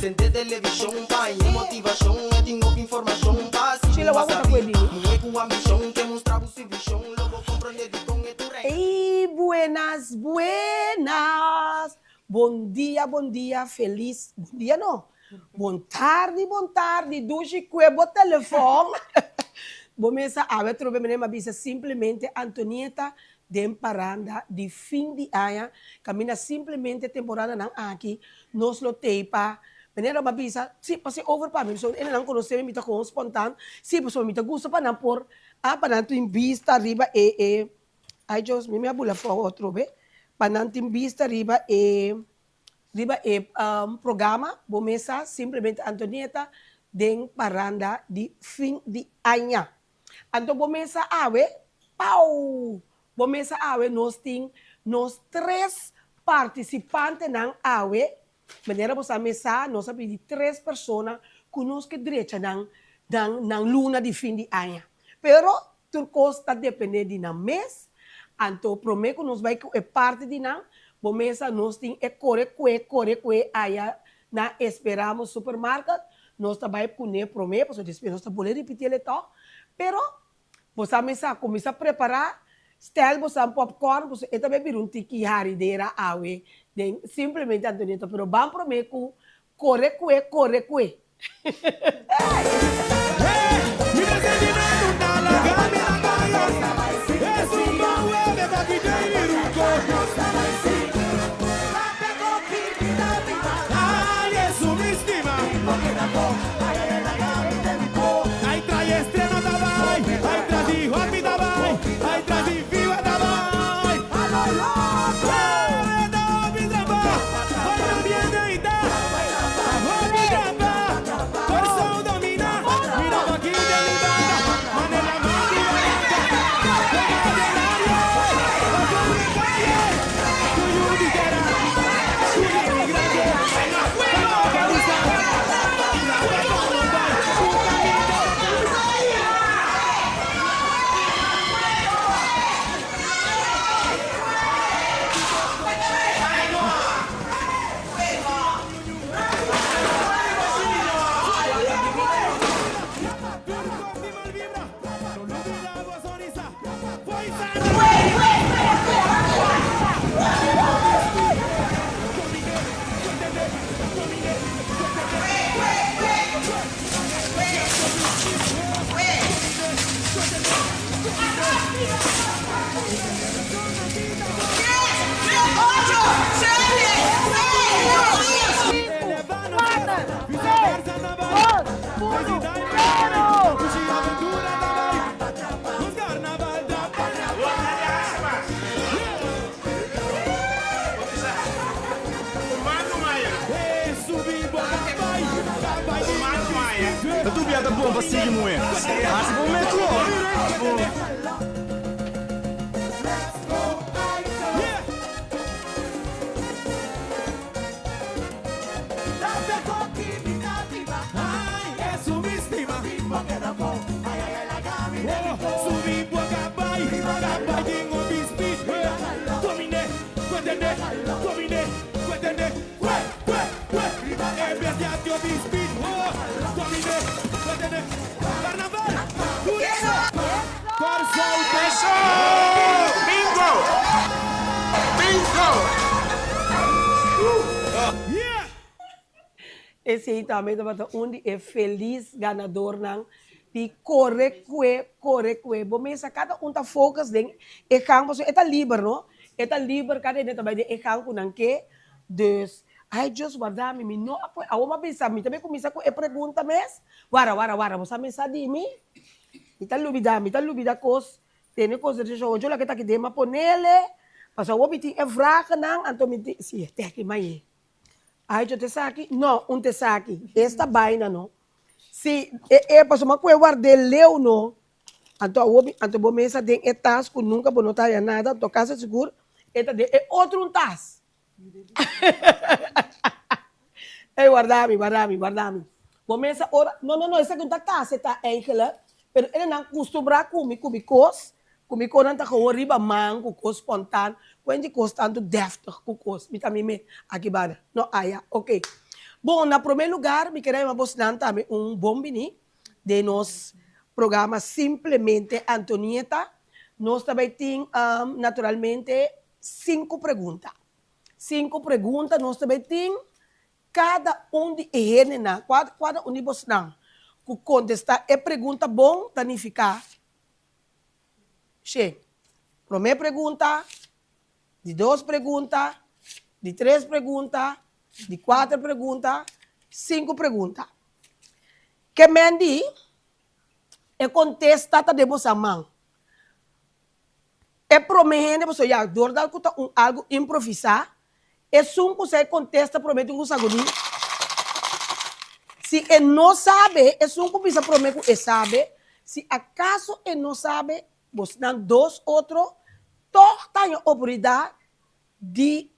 Sente televisão, pai, motivação, tenho informação, Sheila, wag mo pwede. Mue com ambição, que mostrar o visão, logo compreender com etu rei. Ei, buenas, buenas. Bom dia, feliz. Bom dia, não. Bom tarde. Dushi cuebo telefone. Bomesa, a ver, trobe menema bisa simplesmente Antonieta de paranda de fim de ano. Camina simplesmente temporada não aqui. Nos lo teipa. Menina mabisa, si pasi over pa mi so ina nang conhecer mi ta com espontâneo. Si paso mi ta gusto pa na por pananto in vista riba ai Deus me abula for outro be. Pananto in vista riba programa bomesa simplesmente Antonieta de paranda de fim de ano. Anto bomesa awe pau. Bomesa awe nos três participantes ng awe. Maneira você mesa, nós pedimos 3 pessoas conosco direito na luna de fim de ano. Pero tudo está dependendo de na mês. Então, prometo que nós vai é parte de na mesa nós tem corre aí na esperamos supermercado. Nós também punir prometo, porque nós está poder repetir ele tal. Pero você mesa começa a preparar. Stel você popcorn, você também vir tiki harideira awe. Simplesmente Antonieta, pero vamos prometo corre. Tu biada bom para seguir moer. Assim vou meter. Esse aí também onde é feliz ganador não de corre. Bomesa cada tá focus ding e campo so eta livre não? Eta livre cada dia também de campo não que dus ai Deus guarda me não apoio a uma pensa me também começa com pergunta mes wara você pensa de mim me tá lubida cos tem coisa de jogo lá que tá aqui de ma ponele passa o biti é fraca não então me se tem aqui mais ai eu te saque não te saque esta vaina não se passou uma coisa guardei leu não então bomesa tem etas que nunca vou notar nada tô casa seguro eta de outro tas guardami. Começa ora, não, essa que tá tá enkele, pero ele não costuma comigo não tá com riba mango, com espontâneo, quando constante deftig com cos, me aqui bada. No aya, ok. Bom, na primeiro lugar, me queremos mostrar também bom bini de nos programa Simplesmente Antonieta. Nós também temos, naturalmente, 5 perguntas. 5 perguntas, nós também temos cada de eles, cada de vocês, que contestar é pergunta bom, danificar. Che, primeira pergunta, de 2 perguntas, de 3 perguntas, de 4 perguntas, 5 perguntas. Que Mandy é contestar de você mão. É promete você já dor da algo improvisar. É só você contesta promete um sagudi. Se ele não sabe, é só que você promete que ele sabe. Se acaso ele não sabe, você dá 2 outros, todos têm a oportunidade de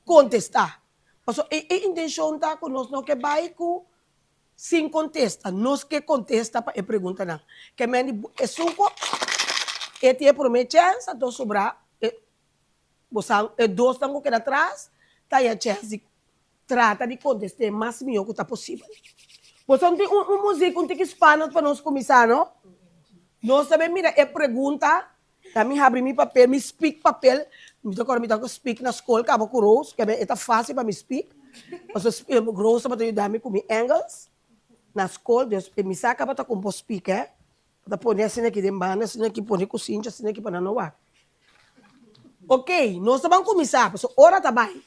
contestar. Então, a intenção está que nós não que vai sem contesta, nós que contesta para a pergunta não. Que é só que tem a primeira chance, então sobrar, você 2 estão que atrás, tem a chance de trata de contestar o mais melhor que está possível. Você tem música, tem que espanhol para nós começar, não? Nós também, mira, é pergunta, também abre meu papel, me speak papel, me toca speak na escola, acaba com Rose, que é fácil para me speak. Mas Rose para ajudar-me com inglês. Na escola, Deus me saca para com speak, para pôr assim aqui de banda, assim aqui pôr cozinha, assim aqui para não ar. Ok, nós vamos começar, porque hora tá bem.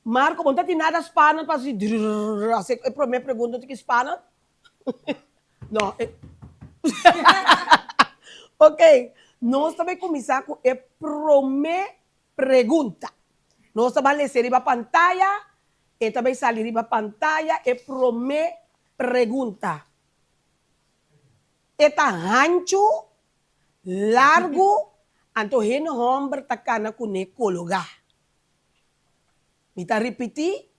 Marco, não tem nada espanhol para assim, a primeira pergunta tem que espanhol? Não. Ok, nós vamos começar com a primeira pergunta. Nós vamos ler a pantalla e também sair a pantalla a primeira pergunta. Eta ancho, largo, anto hen hombre takana kune kologa. Mita repetir,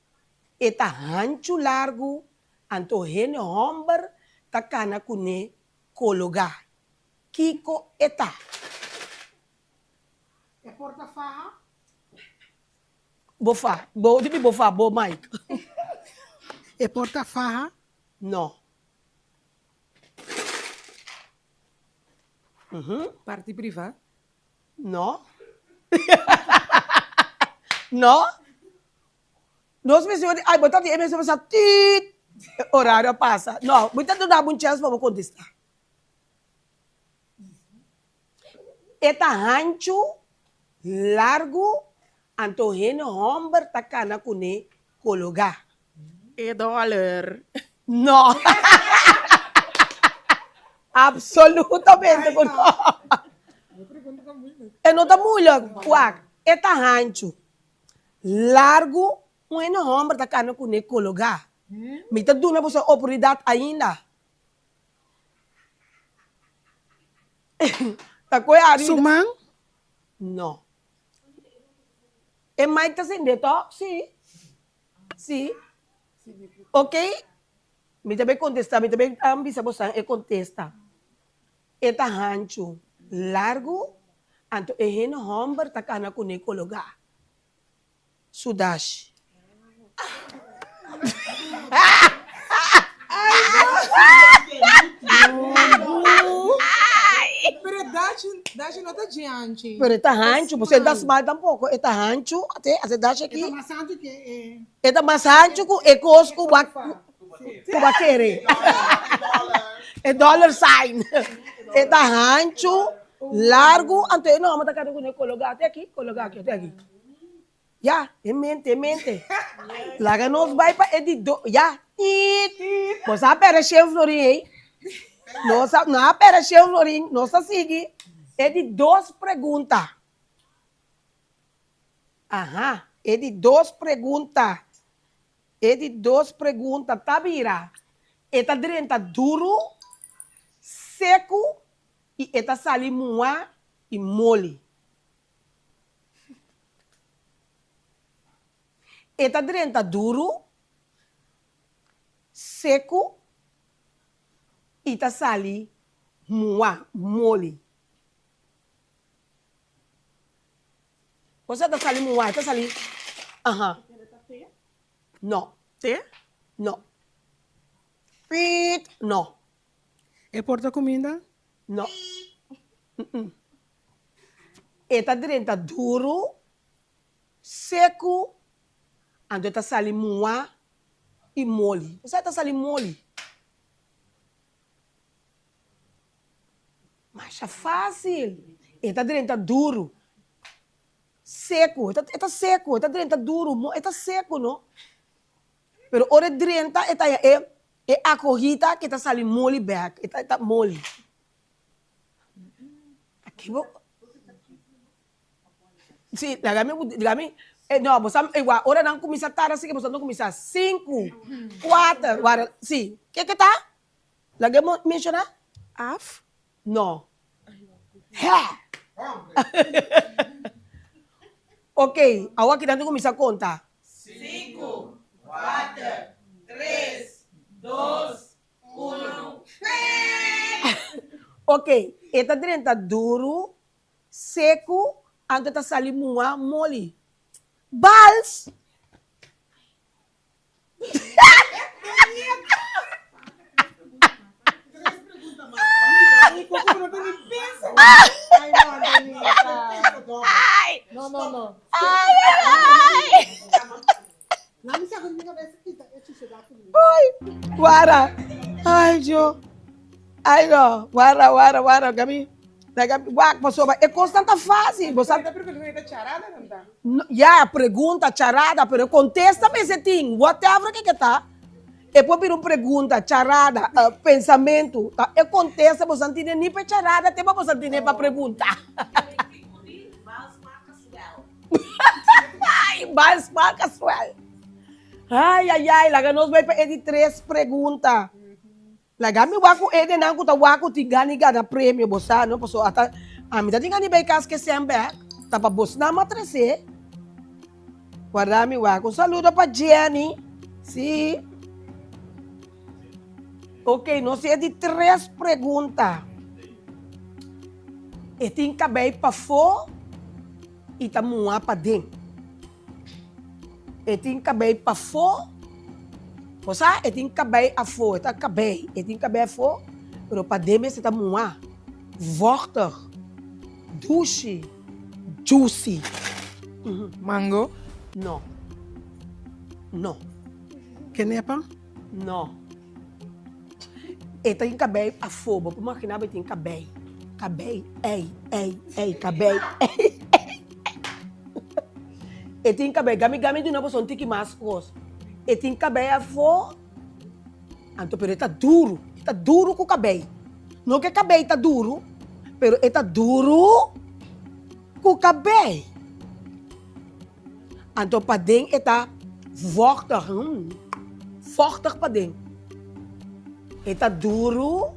eta ancho, largo, anto hen hombre takana kune kologa. Kiko eta. É porta-farra? Bofa, bo Mike. É porta-farra? Não. Parte privada? Não. Não. Nós pensamos, ai, botar de emissão, você tit, horário passa. Não, muita não dá uma chance para contestar. Eta ancho, largo, anto hen hombre takana kune kologa. É dólar. Não. Absolutamente não. Não está muito. Eta ancho, largo, hen hombre takana kune kologa. Me está dando você oportunidade ainda. Sumang? Não. É mais assim de toque? Sim. Sim. Ok? Me também contesta, me também ambisa você e contesta. Eta ancho, largo, anto hen hombre takana kune kologa. Sudash. Pero dashi não tá adiante. Pero eta ancho, você dá mal tampouco. Eta ancho, até dash aqui. É mais santo que Eta mais ancho que é cosco baquere. É dollar sign. Eta ancho, largo, anto não, mas tá cada um colocar até aqui, até aqui. Ya, em mente. Laga nos vai para editor. Ya, você apareceu Florim, hein? Não apareceu Florim, nossa sigue. É de 2 perguntas. Aham, é de 2 perguntas. Tá vira? Eta drenta duro, seco e eta salimua e mole. Eta drenta duro, seco e eta salimua mole. Você está salindo um ar, está salindo. Aham. No. Te? No. Pit. No. E porta comida? No. Eta drenta duro, seco, ando eta sali mua e mole. Você eta sali mole. Mas é fácil. Eta drenta duro, seco, eta seco, eta drenta duro, eta seco, não? Pero ora drenta eta é a corrida que eta sali mole back, eta mole. Aqui vou. Sim, lagami, não, você igual, ora não começa a estar assim que você não começa 5, 4, agora, sim, que tá? Lagami mencionar? Af? Não. É. Ok, agora que não começa a contar. 5, 4, 3, 2, 1. Ok, eta drenta duro, seco, ando tá sali mua mole. Bals. Ay, no, Antonita. No, no, no. Nami sa akin nga besa kita. E ci dá comigo. Wara. Ai, Jo. Ai, no. Wara. Gami. Wak, passou. É constante fácil. Você Tá perguntando charada, não tá? já pergunta, charada, pero contesta-me esse ting. Whatever que tá. E pode vir uma pergunta, charada, pensamento. Tá? E contesta, você não tem nem para charada, tem para você ter nem para perguntar. Ai, mas marca suel. Ai, laga nós vai para ele 3 perguntas. Laga mi waku ele não kuta waku tigani gana prêmio bossa, não posso até a mim tá tigani vai cas que sempre, tá para boss na matrese. Guarda mi waku, saludo para Jenny. Sim. Ok, nós é de 3 perguntas. E tem cabelo para fora e tá mua para dentro. E tem cabelo para fora. Você e tem cabelo a fora, tá cabelo. E tem cabelo a fora, pero para dentro você tá mua. Water, douce, juicy. Mango? Não. Não. Kenepa? Não. E tem cabelo a fora, vou imaginar que tem cabelo. Cabelo, ei, cabelo, ei. E tem cabelo, gami de novo são tiki mais coisa. E tem cabelo a fora, então pero está duro com o cabelo. Não que o cabelo está duro, pero está duro com o cabelo. Então para dentro está forte para dentro. Está duro,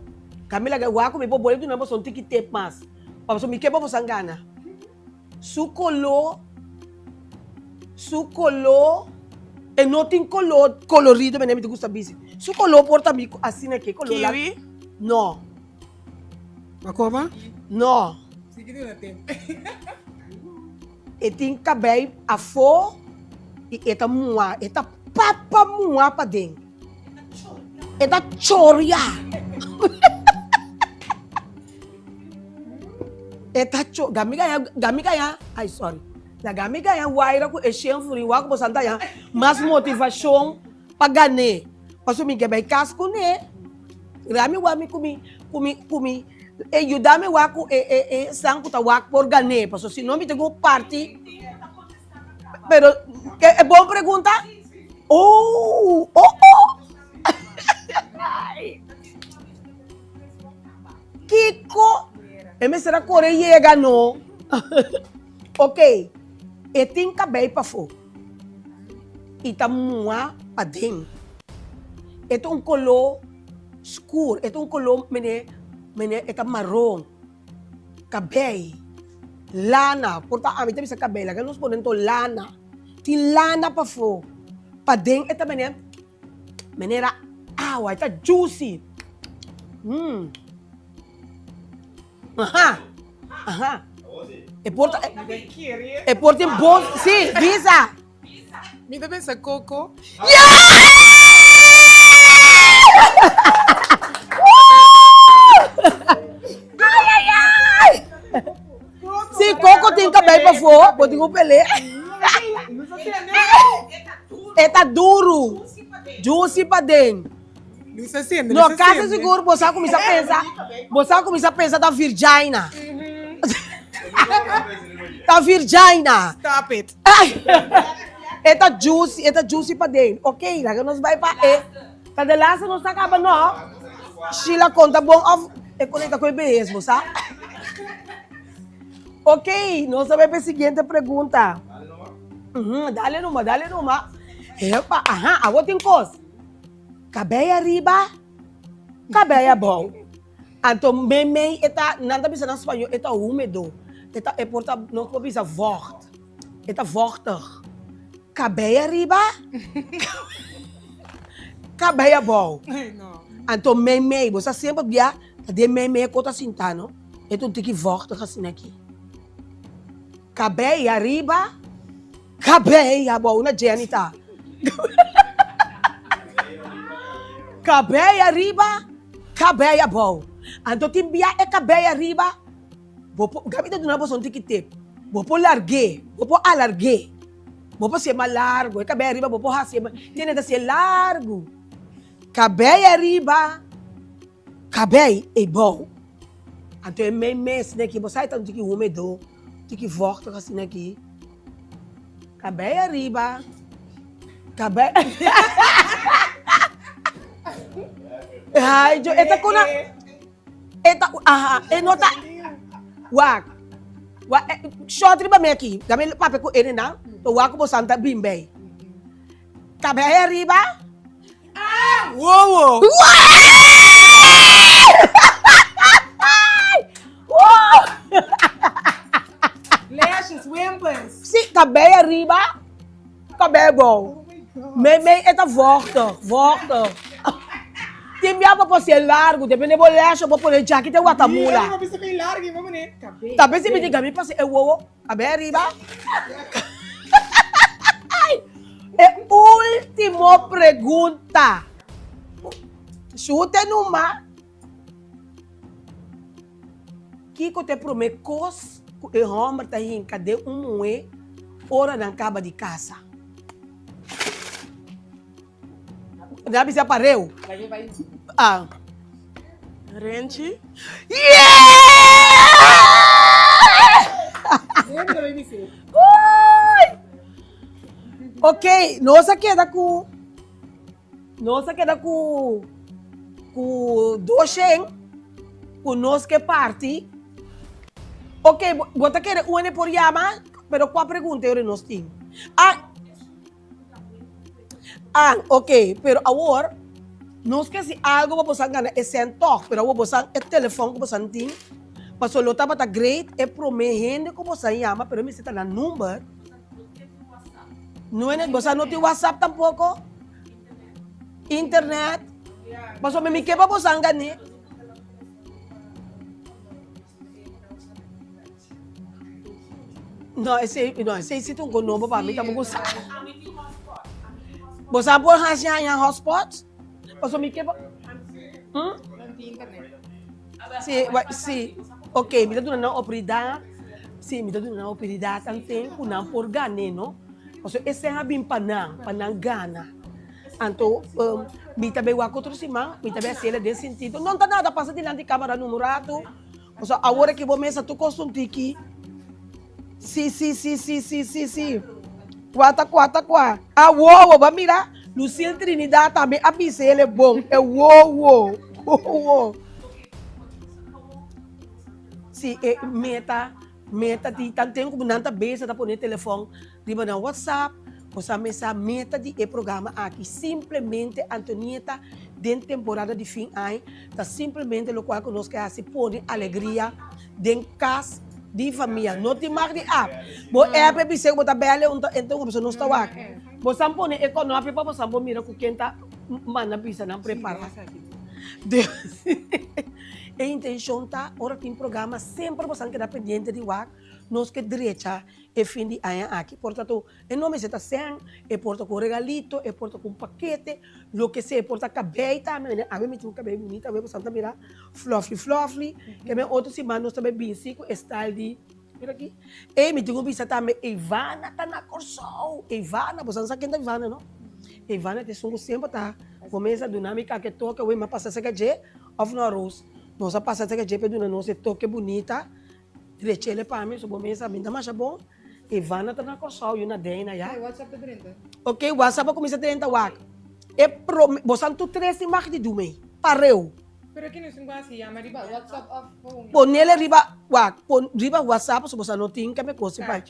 kami lagi wako may boleh tu nama sonti kita mas. Papa so mikir pa sangana. Sukolo, e nothing colorido, me nem me gusta bisi. Sukolo porta mi assim aqui color. Kiwi? No, Makoba? no. Sige na natin. E tem cabelo a fora e eta mua, eta papa mua pa dentro. Eta choria. Eta gami kaya, ai sorry. La gami kaya waira ku eshen furi wa ko santa ya, mas motivação pa gane. Paso mi gabay casco ne. Rami wa mi kumi e yudame wa ku sang ku ta wa por gane. Paso si no mi tengo party. Pero é boa pergunta? Oh. Kiko, será Coreia no. Ok, e tem cabelo para fora. E tá mua para dentro. E tem color escuro, e tem color eta marrom. Cabelo, lana, porta a mim também esse cabelo, que nós podemos lana. Tem lana para fora. Para dentro eta menera água, eta juicy. Aha. E porta em bom, sim, visa. Mita pensa Coco. Se Coco tem cabelo para fora, pode ir pele. Eta duro. Juicy para dentro. Não se acende. No caso seguro, você começa a pensar da Virgina. Da Virgina. Stop it. Ai. Eta juicy para dentro. Ok, lá que nós vai para tá de lá, não está acabando, não. Sheila conta bom, é conecta com o EBS, você sabe? Ok, nós vamos para a seguinte pergunta. Dale numa. Epa, agora tem coisa. Cabelo arriba, cabelo bom. Então, meme, nada bisa na espanhol, é úmido. É porta, não pode bisa vocht. É vochtig. Cabelo arriba, cabelo bom. Ai, não. Então, meme, você sempre via, de meme, cota sintano. É um tique vochtig assim aqui. Cabelo arriba, cabelo bom, na Janita. Cabelo arriba, cabelo bom. Então, tem via é cabelo arriba. Gabita do nabo son tique-tip. Vou pôr larguer, vou pôr alarguer. Vou pôr ser mais largo. É cabelo arriba, vou pôr assim. Tem que ser largo. Cabelo arriba, cabelo é bom. Então, é meio mês aqui. Você está no tique úmido, tique vochtig assim aqui. Cabelo arriba, cabelo... Ai, esta kuna... nota... Wak. Short riba me aqui. Gamel pape ko ene na. To wak mo santa bimbe. Cabelo arriba. Uou! Lashes, wimpers. Si, cabelo arriba. Cabelo bom. Me esta vochtig. Tem minha para ser largo, depende do lash, vou pôr jacket e guatamula. Uma vez bem larga, vamos né? Cabelo. Talvez se me diga, me passe, cabelo arriba. É última pergunta. Chute numa. Kiko te promete cos, e homem tá em cadê moe, hora na caba de casa. Já me separou? Vai. Renchi? Lembra, vai me ser. Ok, nossa queda com doxen, com nós que parte. Ok, você quer uma por llama, pero qual pergunta eu nós temos? Ok, pero agora, não esquece algo para você ganhar esse antojo, pero agora você é telefone que você tem, para só lotar para great, é prometendo que você chama, pero me está na número. Não é, você não tem WhatsApp tampouco? Internet? Mas o me quebra você ganhar. Não, esse é um novo para mim, tá bom? Você pode fazer um hotspot? Você me quebra? Não tem internet. Sim. Ok, me dá uma oportunidade. Sim, me dá uma oportunidade também, por ganhar, não? Porque esse é bem para não ganhar. Então, me também o outro semana, me também se ele desse sentido. Não está nada, passa diante de câmera numerato. Porque agora que vou começar, tu gosta de aqui. Sim. Quatro. Uou, vai mirar. Lucille Trinidad também, a pizza ele é bom. É uou. Sim, meta, de tanto tempo como não tá bem, você tá pondo telefone, riba na WhatsApp, você meta de programa aqui. Simplesmente, Antonieta, dentro da temporada de fim de ano, tá simplesmente o qual nós queremos se pôr alegria dentro casa de família. Não tem mais de Você é para você botar bela, então você não está aqui. Você põe econômico para você pôr mira com quem tá manda pizza não preparar. A intenção tá, hora tem programa, sempre você queda pendente de WAC, nós que direita é fim de ano aqui. Portanto, em nome de sem, é porta com regalito, é porta com paquete, lo que seja, é porta cabelo também. A mim tem um cabelo bonito, a mim você também mira fluffy, que me outro semana nós também bem com style de mira aqui. E me tem um bisa também, Ivana tá na corso, Ivana, você não sabe quem é Ivana, não? Ivana tem um sempre tá, começa a dinâmica que toca, o mas passa essa que of no arroz. Nossa passa essa que para dona nossa toque bonita. Direita para mim, so começa bem, tá mais bom. Ivana tá na corso, e na dena já. Ai, WhatsApp tá 30. Ok, WhatsApp começa a 30 wak. É pro, você tu 13 mais de dume. Pareu. Pero aqui não se gosta de chamar riba WhatsApp off phone. Ponele riba wak, pon riba WhatsApp, so você não tem que me coisa pai.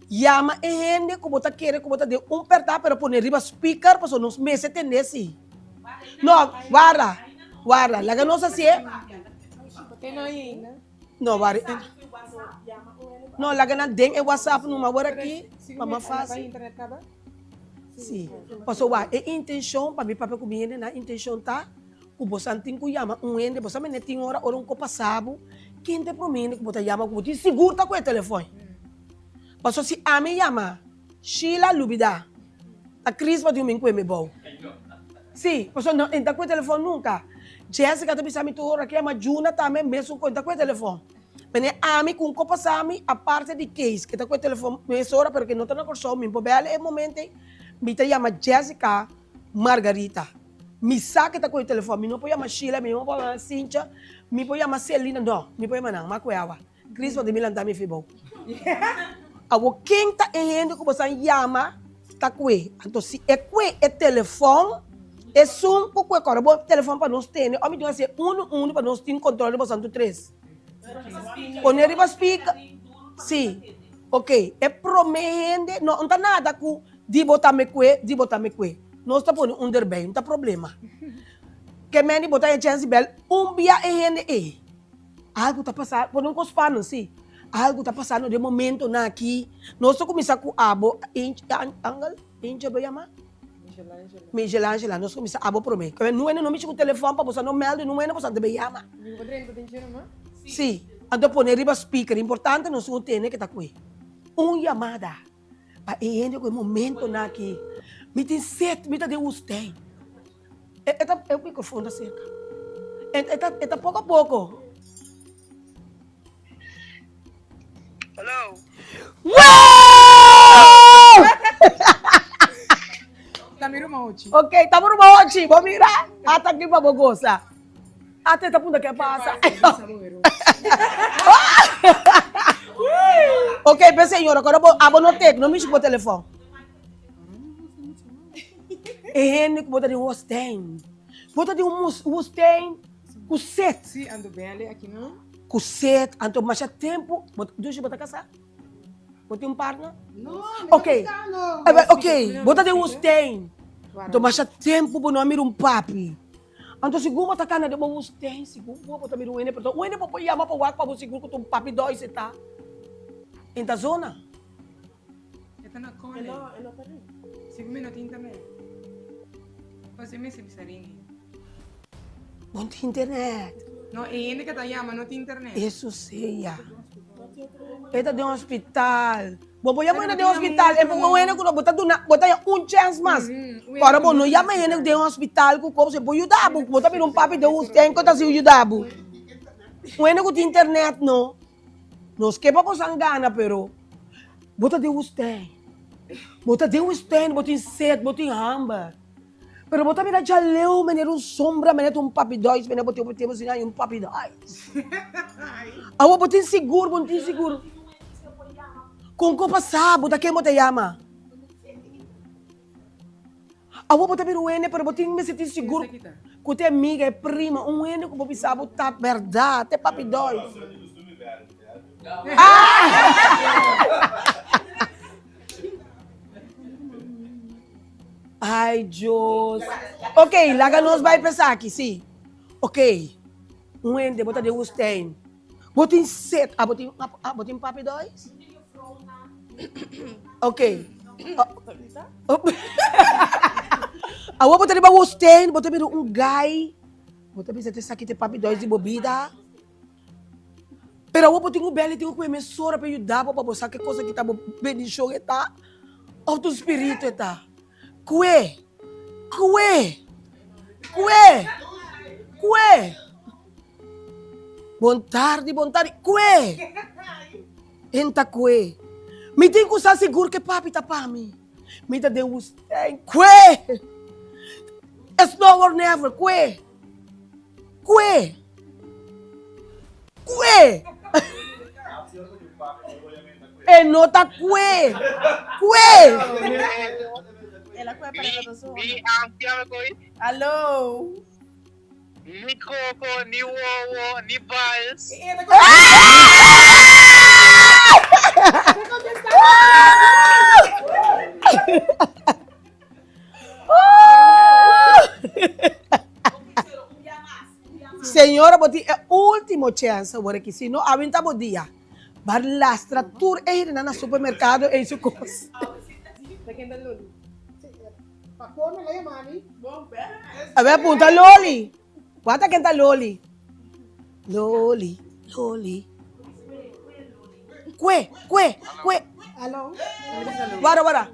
Llama e gente como tá querer, como tá de pertar, pero pone riba speaker, para nos meses tenesi. No, guarda, la que não se assim. Tem não ainda? No, guarda. No, la que não tem é WhatsApp, não agora aqui, para fácil. Internet acaba? Sim. Passo wa, é intenção para mim papel comigo na intenção tá. O você tem que chamar ende, você me tem hora um copa sabo, quem te promete que você chama, que você seguro tá com o telefone. Passo se a me chama, Sheila Lubida, a Cris vai ter um me bom. Sim, passo não entra com o telefone nunca. Jessica também sabe tu hora que a Juna também mesmo com o telefone. Mas a mim com copa sami a parte de case que tá com o telefone mesmo hora porque não tá na corso, me pobele é momento. Me chama Jessica Margarita. Me saca tá com o telefone, me não pode chamar Sheila, me não pode chamar Cíntia, me pode chamar Celina, não, me pode chamar não, Macueva. Cris vai de Milan também foi bom. Agora, quem tá entendendo que você chama, tá com ele. Então, se é com o telefone, é só um pouco agora, o telefone para nós ter, homem tem que ser um para nós ter controle de você três. Quando ele vai explicar, sim, ok, é promete, não tá nada com de botar me que, nós está pondo bem, não tá problema. Que me botar a chance bel, dia é algo tá passando, por não cospar, não sim. Algo tá passando de momento na aqui. Nós só começar com abo, Angel, vai chamar? Angela, nós começar abo para mim. Não é não com o telefone para você não melde, não é você deve chamar. Sim, então pôr riba speaker, importante nós não tem que tá com ele. Chamada. Para ele com o momento na aqui. Me tem sete, me tá de você. É o microfone da cerca. É pouco a pouco. Hello. Uau! Tá me rumando. Ok, tá por monte. Vamos mirar. Até aqui para Bogosa. Até tá punta que passa. Ok, bem senhora, agora vou no tec, não mexe com o telefone. É que bota de um Mustang. Bota de um Mustang com sete. Sim, ando bem ali aqui não? Com sete, então mais tempo. Deixa eu botar casar. Bota um partner. No, Ok. mexicano. Ok, bota de um Mustang. Então mais tempo para não mirar papi. Então seguro botar cana de um Mustang, seguro botar mirar ene, porque o ene pode chamar para o para você seguro que um papi dois está. Em da zona. Está na cole. Seguro não tem internet. Você me se bisarinho. Não tem internet. No, ainda que tá chama, não tem internet. Isso seja. Esta de um hospital. Bom, vou chamar de um hospital. É bom, ene que não botar um chance mais. Agora, bom, não chama ene de um hospital que você pode ajudar. Botar para um papi de um tem que se ajudar. O ene que tem internet não. Não que para você engana, pero bota de usted. Bota de usted, bota em set, bota em hamba. Pero bota mira já leu, menino sombra, menino papi dois, menino bota um papi dois. Awa bota em seguro, bota em seguro. Com copa sabe, bota quem bota chama. Awa bota mira o ene, pero bota em me sentir seguro. Com te amiga, é prima, ene que bota sabe, tá verdade, é papi dois. Ai, Deus. Ok, lá nós vai pensar aqui, sim. Ok. Ende, bota de você. Bota em set. Bota em papi dois? Ok. Vou botar de você, bota de um guy. Bota de você aqui de papi dois de bebida. Pero eu tenho bela, tenho que me sora para ajudar para você que coisa que tá bendição está, ou do espírito está. Cue. Boa tarde. Cue. Enta cue. Me tem que usar seguro que papi tá para mim. Me tá de usted. Cue. It's now or never. Cue. E nota cue. Ela foi para a pessoa. Ni angkiame koi. Alô? Ni Coco, ni Wowo, ni Biles. Senhora, boti é último chance agora que se não aguenta bom dia. Vai lastra tour ir na supermercado e isso coisa. Pakuan na lang, mami. A ver, punta Loli. Bota quem tá Loli. Loli. Cue. Hello? Bora.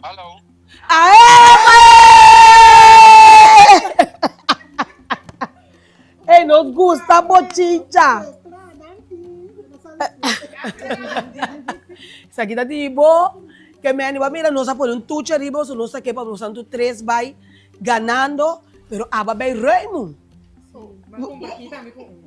Hello. Ei, nos gusta bochicha. Isso aqui tá tipo, que me anima, mira, nós põe tuche arriba, so nós aqui para nós tanto três vai ganando, pero aba vai Raymond. Mas compartilha também com um.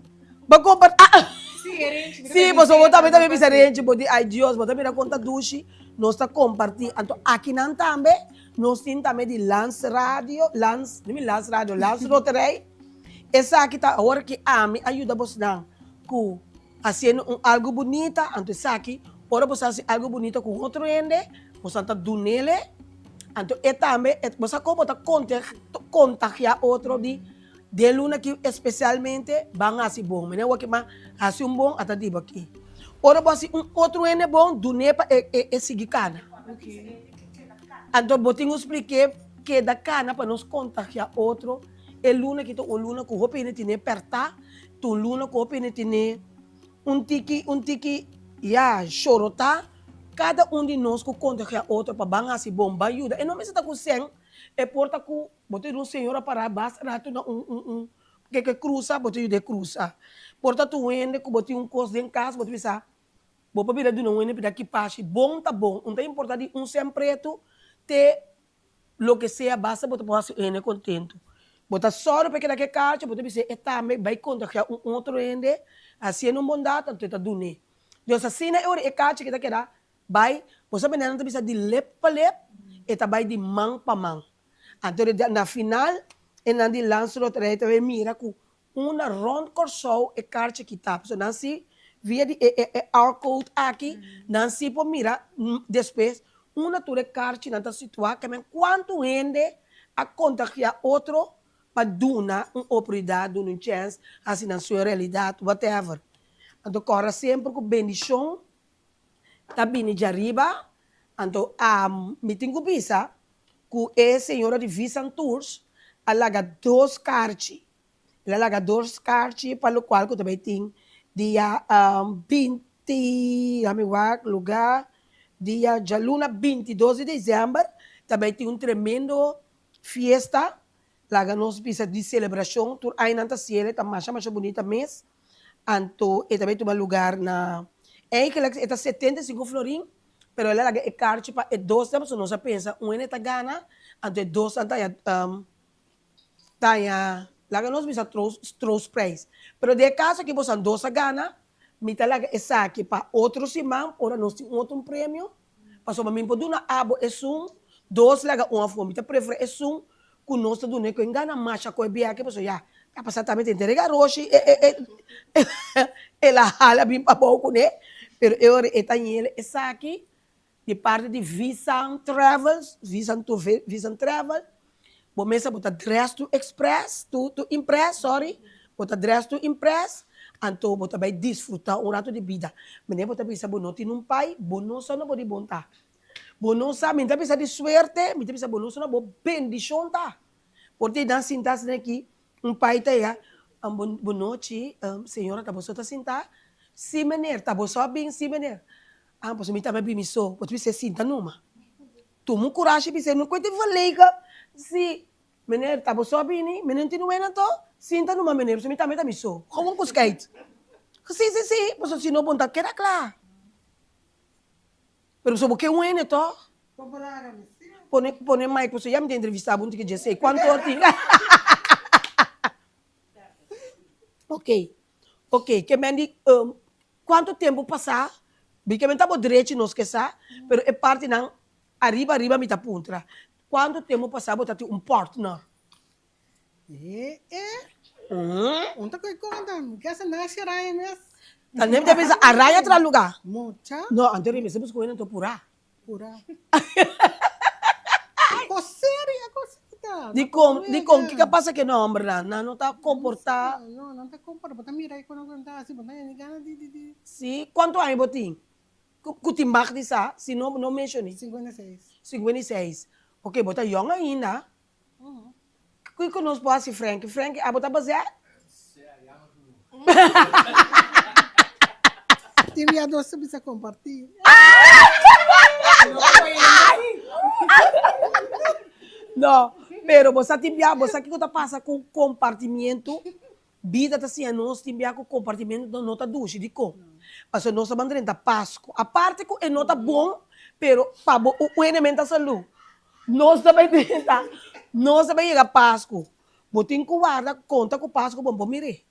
Ba compartilhar. Sim, gerente. Sim, você volta também bisa gente, bodi ai Deus, bota mira conta dushi, nós tá compartilhando. Então aqui não também, nós tem também de Lance Roterei. Essa aqui tá agora que a me ajuda você não, com fazendo algo bonito, então essa aqui, ora você faz algo bonito com outro ende, você tá dunele, então é também, você como tá contagiar outro de luna que especialmente vão assim bom, mas não é que mais assim bom até tipo aqui. Ora você outro ende bom, dunepa é seguir cana. Então botinho expliquei que da cana para nos contagiar outro. El luna que o luna com roupa ele tem perta, tu luna com roupa ele tem um tiki, chorota. Cada de nós que contagia outro para banhar se bomba ajuda. E não me está com sem, é porta com botei um senhora para basta rato na que cruza, botei de cruza. Porta tu ende que botei coisa em casa, botei bisa. Bopa bira do não ende para que passe, bom tá bom. Não tem importante sempre tu te lo que sea basta botei para ende contento. Bota só para que daqui caixa, bota dizer, também vai contagiar outro ende, assim não bondade, então tá dune. Deus assim na hora caixa que daqui dá, vai, você menina não precisa de lep para lep, e tá vai de mão para mão. Então na final, e na de lanço do trem, também mira com uma round corso e caixa que tá, so não se via de our code aqui, não se por mira depois uma tua caixa não tá situada, que quanto ende a contagiar outro para dar uma oportunidade, uma chance, assim na sua realidade, whatever. Então, corre sempre com bendição, tá vindo de arriba. Então, me tenho que pensar que a senhora de Visan Tours, ela larga 2 cartas. Ela larga 2 cartas, para o qual eu também tenho dia 20, lugar, dia de luna 22 de dezembro, também tem tremendo fiesta. Laga nós pisa de celebração, tur aí nanta cielo, tá mais bonita mês. Anto, e também tem um lugar na que ela está 75 florim, pero ela laga carte para 2 tempos, nós pensa, ene tá gana, anto 2 anta ya laga nós pisa trost price. Pero de caso que você 2 gana, mita laga essa aqui para outro simão, ora nós tem outro prêmio, passou para mim por uma abo é 2 laga uma fome, mita prefere é conosco do neco engana marcha com bia que pessoa já tá passando também entrega roxi ela hala bem para pouco né pero eu etanhele essa aqui de parte de Visan Travel bom mesa botar dress to express to impress sorry botar dress to impress anto botar vai desfrutar rato de vida mas nem botar bisa bonoti num pai bonosa não pode bontar. Bonosa, minta bisa de suerte, minta bisa bonosa na bo bendição tá. Porque dan sintas aqui pai tá ya, boa noite, senhora, tá você tá sentar? Sim, menino, tá você bem, sim, menino. Pois me também bem, só, pois você senta numa. Tu mu coragem, você não conta valega. Sim, menino, tá você bem, menino, tu não é nato? Senta numa, menino, você me também tá só. Como com skate? Sim, pois se não bonta, queda claro. Pero só porque é neto? Pone mic, você já me tem entrevistado, muito que já sei. Quanto tem? Ok, que me diz, quanto tempo passar? Vi que me tá direito nos que sa, pero é parte não arriba me tá puntra. Quanto tempo passar botar partner? Unta ko ikonan. Kaya sa nasi raya mes. Tanem te pensa araya tra lugar. Mucha. No, anterior me sebus coisa to pura. Pura. Ako séria, ako séria. Di com que passa que não, hombre, não tá comportar. Não tá comportar. Bota mira ko não tá assim, bota ni gana di. Sim, quanto aí botin? Kutimbak di sa, se não mencione. 56. 56. Ok, bota young ainda. Quem conosco pode Frank? Frank, bota baseado? Tem viado se bisa compartilhar. Não, pero você timbia, você que tá passa com compartimento, vida tá assim, nós timbia com compartimento da nota duche de com. Mas nós mandamos da Páscoa. A parte que é nota bom, pero para o elemento da saúde. Nós também tenta, nós também chega Páscoa. Botin com guarda, conta com Páscoa, bom, bom, mire.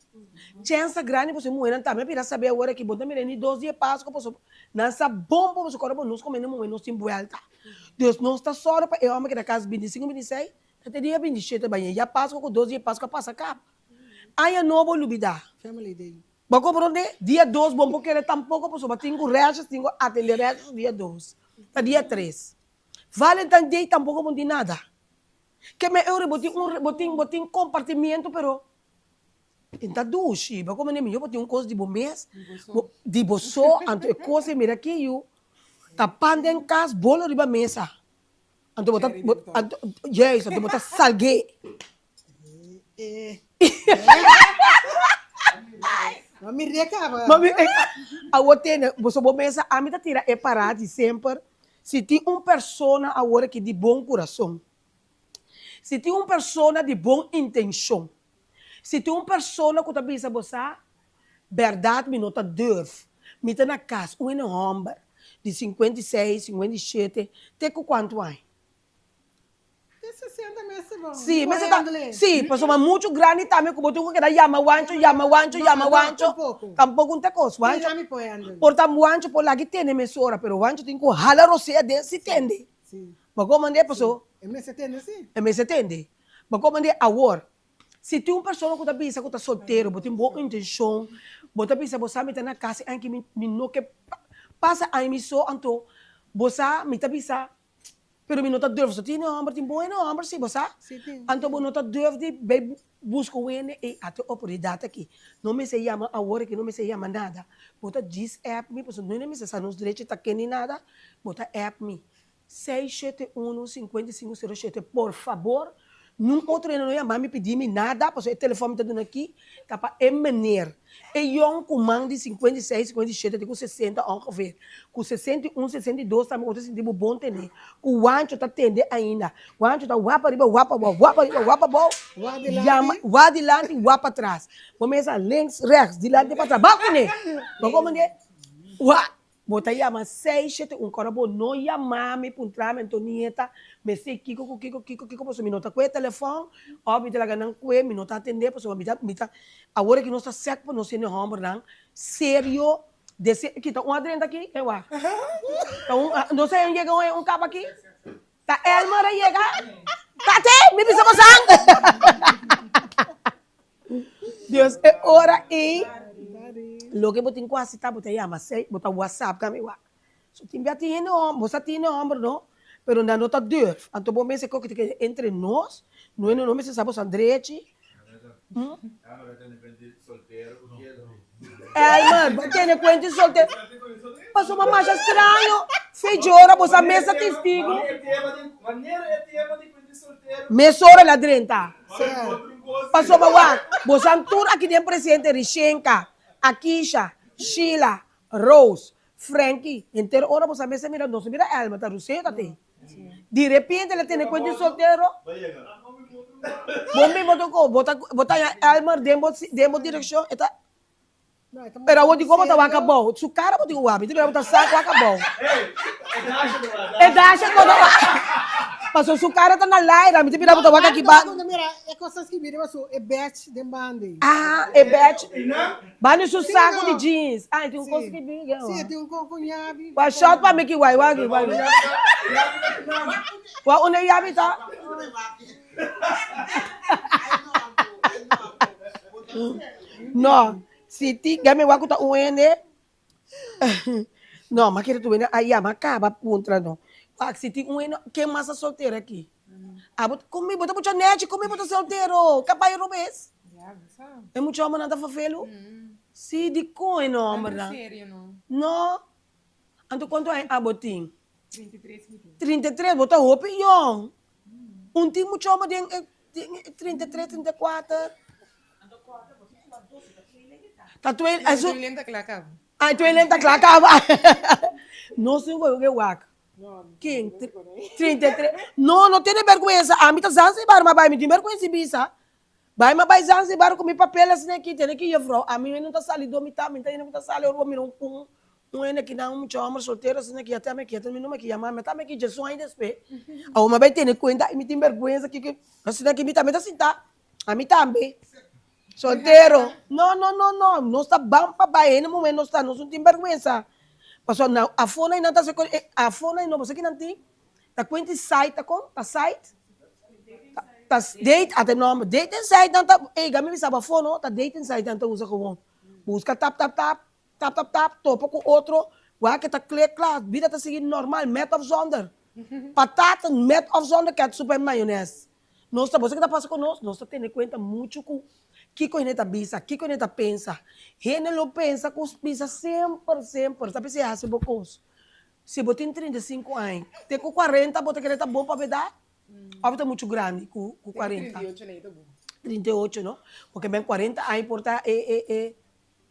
Chance grande você moer também para saber agora que botar mire ni 2 dias Páscoa, posso nessa bom para você correr, nós comendo moer, nós tem vuelta. Deus não está só para eu amo que da casa 25, 26, até dia 27 banho. Já Páscoa com 2 dias Páscoa passa cá. Aí não vou olvidar. Family day. Vou compreender? Dia 2, bom porque ele tampouco posso bater com reais, tenho ateliê reais dia 2. Tá dia 3. Valentine Day tampouco não tem nada. Que me eu botin compartimento, pero então duche, ba como nem eu botin coisa de bom mês, de boço, anto é coisa mira aqui eu tá pandem cas bolo riba mesa. Anto botar yes, anto botar salgue. Mami reca. Mami, a outra, você bom mesa, a mim tá tira é parar de sempre. Se tem pessoa agora que de bom coração, se tem pessoa de boa intenção, se tem pessoa que está pensando, você, verdade, me nota deve, me está na casa, homem de 56, 57, tem quanto aí? 60 meses bom. Sim, mas tá, sim, pessoa muito grande também, como tu que llama wancho, tampouco tem coisa, wancho. Portanto, wancho por lá que tem emissora, pero wancho tem que ralar você de se tende. Sim. Mas como é pessoa? M70 sim. M70. Mas como é agora? Se tem uma pessoa que está pensando que está solteiro, que tem boa intenção, que está pensando que você está na casa, que me não que passa a emissão, então você me está pensando, pero me não está deve, você tem homem, tem bom homem, sim, você? Então você não está deve de buscar o N e até a oportunidade aqui. Não me se chama agora, que não me se chama nada. Você diz app me, porque não me se sabe nos direitos, está nem nada, você app me. 671-5507, por favor. Num outro ano não ia me pedir nada, porque o telefone está dando aqui, tá para emaner. E eu com mão de 56, 57, com 60, vamos ver. Com 61, 62, também outro sentido bom ter. Com o ancho está tendo ainda. O ancho está guapa riba, guapa bom. Guapa adiante, guapa atrás. Começa links, rechts, de lado para trás. Baco, né? Vamos ver. Bota llama 671 corabo no llamame puntrame Antonieta me sei Kiko posso me nota com o telefone ou me tela ganhando com me nota atender posso me tá agora que nós está certo para nós ser homem não sério desse aqui tá adrenta aqui eu acho então não sei onde chega cabo aqui tá Elmar aí chega tá até me precisa passar Deus é hora e lo que botin quase tá botar llama sei botar WhatsApp kami wa so timbia tiene você tiene homem não pero na nota deve então bom mês que entre nós não me se sabe Andretti mano tiene cuenta solteiro passou uma marcha estranho feijora você mesa testigo mesora lá dentro Passou para lá. Você tour aqui tem presidente Rishenka, Akisha, Sheila, Rose, Frankie. Inteiro hora você me mira, não se mira Elma, tá Roseta tem. De repente ela tem conta de solteiro. Bom, me botar Elma demo direção, eta. Pero eu digo como tá acabou. Su cara eu digo wabi, tu botar saco acabou. É dasha quando passou su cara tá na live, me tira botar waka aqui ba. Mira, é coisas que viram isso, é batch de bande. Ah, é batch. Bani su saco de jeans. Ah, tem coisa que vira. Sim, tem cunhabi. Wa shot pa me que wai. Wa onde yabi tá? No, si ti game wa kuta uene. No, mas quero tu vendo aí a macaba puntra no. Pak si ti uene que massa solteira aqui. Abot comigo bota mucha net, comigo bota solteiro. Capaz robes. É muito homem nada fafelo. Si di coin no, amor. Sério, não? No. Anto quanto é abotim? 33 mil. 33, bota roupa young. Tem muito homem tem 33, 34. Tá tu ele, Mas eu lembro que lá acaba. ai tu ele tá claro. Não sei o que wak. Quem? 33. Não tem vergonha. A mim tá Zanzibar, mas vai me ter vergonha se bisa. Vai mas vai Zanzibar com meu papel assim aqui, tem que ir fro. A mim não tá salido, me tá salido, eu vou me um ene que não muito homem solteiro assim que até me que até me não me que chamar, mas tá me que Jesus ainda espé. A uma vai ter conta e me tem vergonha aqui que assim que me tá assim tá. A mim também. Solteiro. Não está bom para baixo, no momento não está, não tem vergonha. Passou não, a fona ainda tá a fona ainda você que não tem. Tá quanto site tá com? Tá site? Tá date até nome, date site não tá, ei, gami me sabe a fona, tá date site não tá usa como. Busca tap, topa com outro, vai que tá claro, vida tá seguindo normal, met of zonder. Patata, met of zonder, ketchup e maionese. Nós tá, você que tá passando conosco, nós tá tendo conta muito com que coisa tá bisa, que coisa tá pensa. Ele não pensa com os bisa sempre, sabe se é assim, bocos. Se você tem 35 anos, tem com 40, você quer tá bom para verdade? Ou tá muito grande com 40? 38 aí, tá bom. 38, não? Porque bem 40 anos porta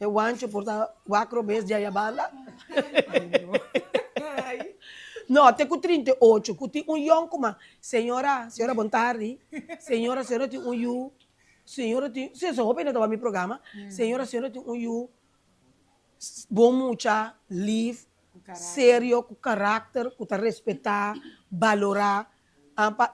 o ancho porta quatro vezes de banda. Não, tem com 38, com tem young como senhora bom tarde. Senhora tem you. Senhora tem, se eu não estava no programa, senhora tem you. Bom mucha, live, sério, com caráter, com respeitar, valorar. Ampa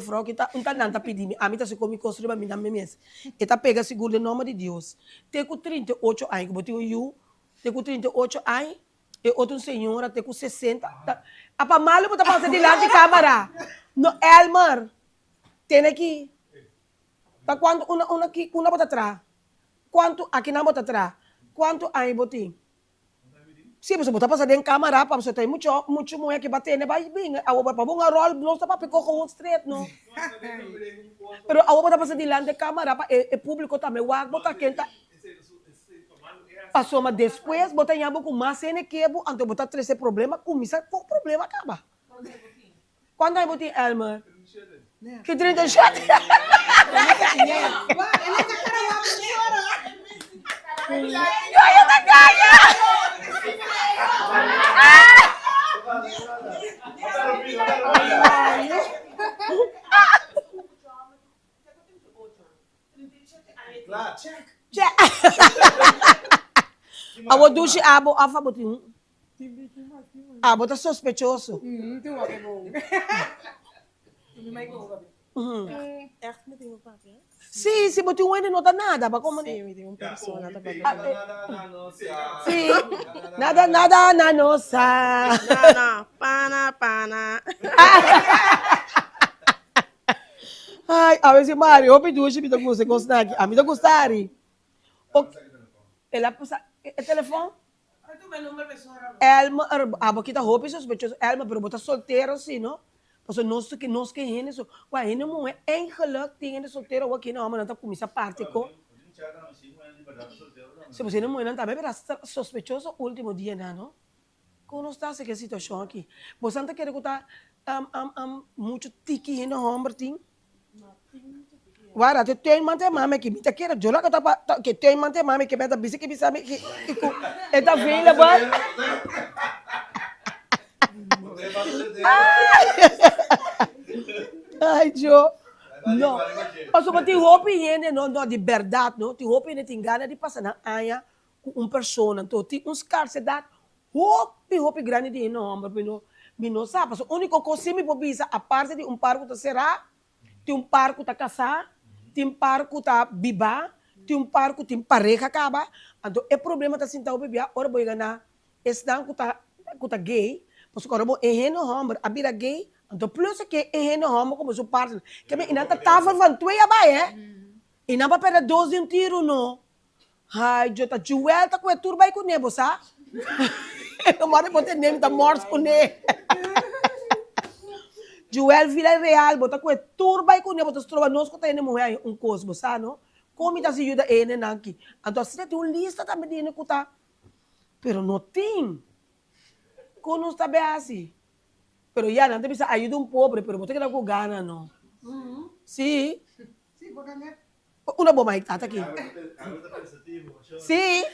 frau que tá não pedindo, a mim tá se come construir para mim na mesma. E tá pega seguro o nome de Deus. Tem com 38 anos, que botou you, tem com 38 anos, e outra senhora tem com 60. A pa malo botar para de lá de câmera. No Elmer. Tem aqui. Tá quanto uma bota atrás. Quanto aqui na bota atrás. Quanto aí botim? Se você botar para dentro câmera, para você ter muito mulher que bater, né? Vai bem. A outra para bunga roll, não está para picar com o straight, não. Pero a outra para de lá de câmera, para o público também, o botar quem tá. Passou, mas depois, botar em abo com mais cena que é bom, então botar 13 problema, começa com o problema acaba. Quando aí botem Elmer? Que 37? Ganha da ganha! Abo dushi abo afa botin. Abo tá sospechoso. Tem uma que é bom. Echt met iemand praten, hè? Sim, se botin um não dá nada, para como Sim, met iemand persoon. Sim, nada na nossa. Pana, pana, pana. Ai, a ver se Mário, eu pedi hoje, me dá você gostar aqui. A me dá gostar. Ela passa, é telefone? Elma, a boquita roupa, sospechoso. Elma, pero bota solteiro assim, não? Porque nós que é isso. Ué, ele não é engeluk, tem ele solteiro aqui, não, mas não tá começando a parte com. Se você não é, também era sospechoso o último dia, não? Como está essa situação aqui? Você não quer que tá muito tiki no homem, tem? Wara, te tem mante mame que mita kera jola que tem mante mame que meta bisi que bisa que é available. Ai, Joe. No. Paso pa ti hopi yene no de verdade, no. Ti hopi yene tingana di passa na aya com persona, então ti scarcedade hopi grande de nome, mi no sabe. Paso único coisa me pobisa a parte de parco ta será, ti parco ta casar, ti parco ta biba, ti parco ti pareja acaba. Então é problema ta sinta o bebê, ora boi gana, estão kuta gay, paso ora bo eheno homem, a bira gay. Então, plus que é no homo como seu partner. Que me inanta tava van tu ia vai, E não vai perder 12 um tiro no. Ai, eu tá Joel tá com a turba com nebo, sa? Eu moro botar nem tá morto com ne. Joel Vila Real bota com a turba com nebo, tá trova nós com tá indo morrer cosmo, sa, no? Como tá se ajuda ele aqui. Então, se tem uma lista também de que tá. Pero não tem. Como não está bem assim. Pero ya, no te pisa ayuda un pobre, pero vos te quedas con ganas, ¿no? Sí. Sí, porta-net. Una bomba está aquí. Sí.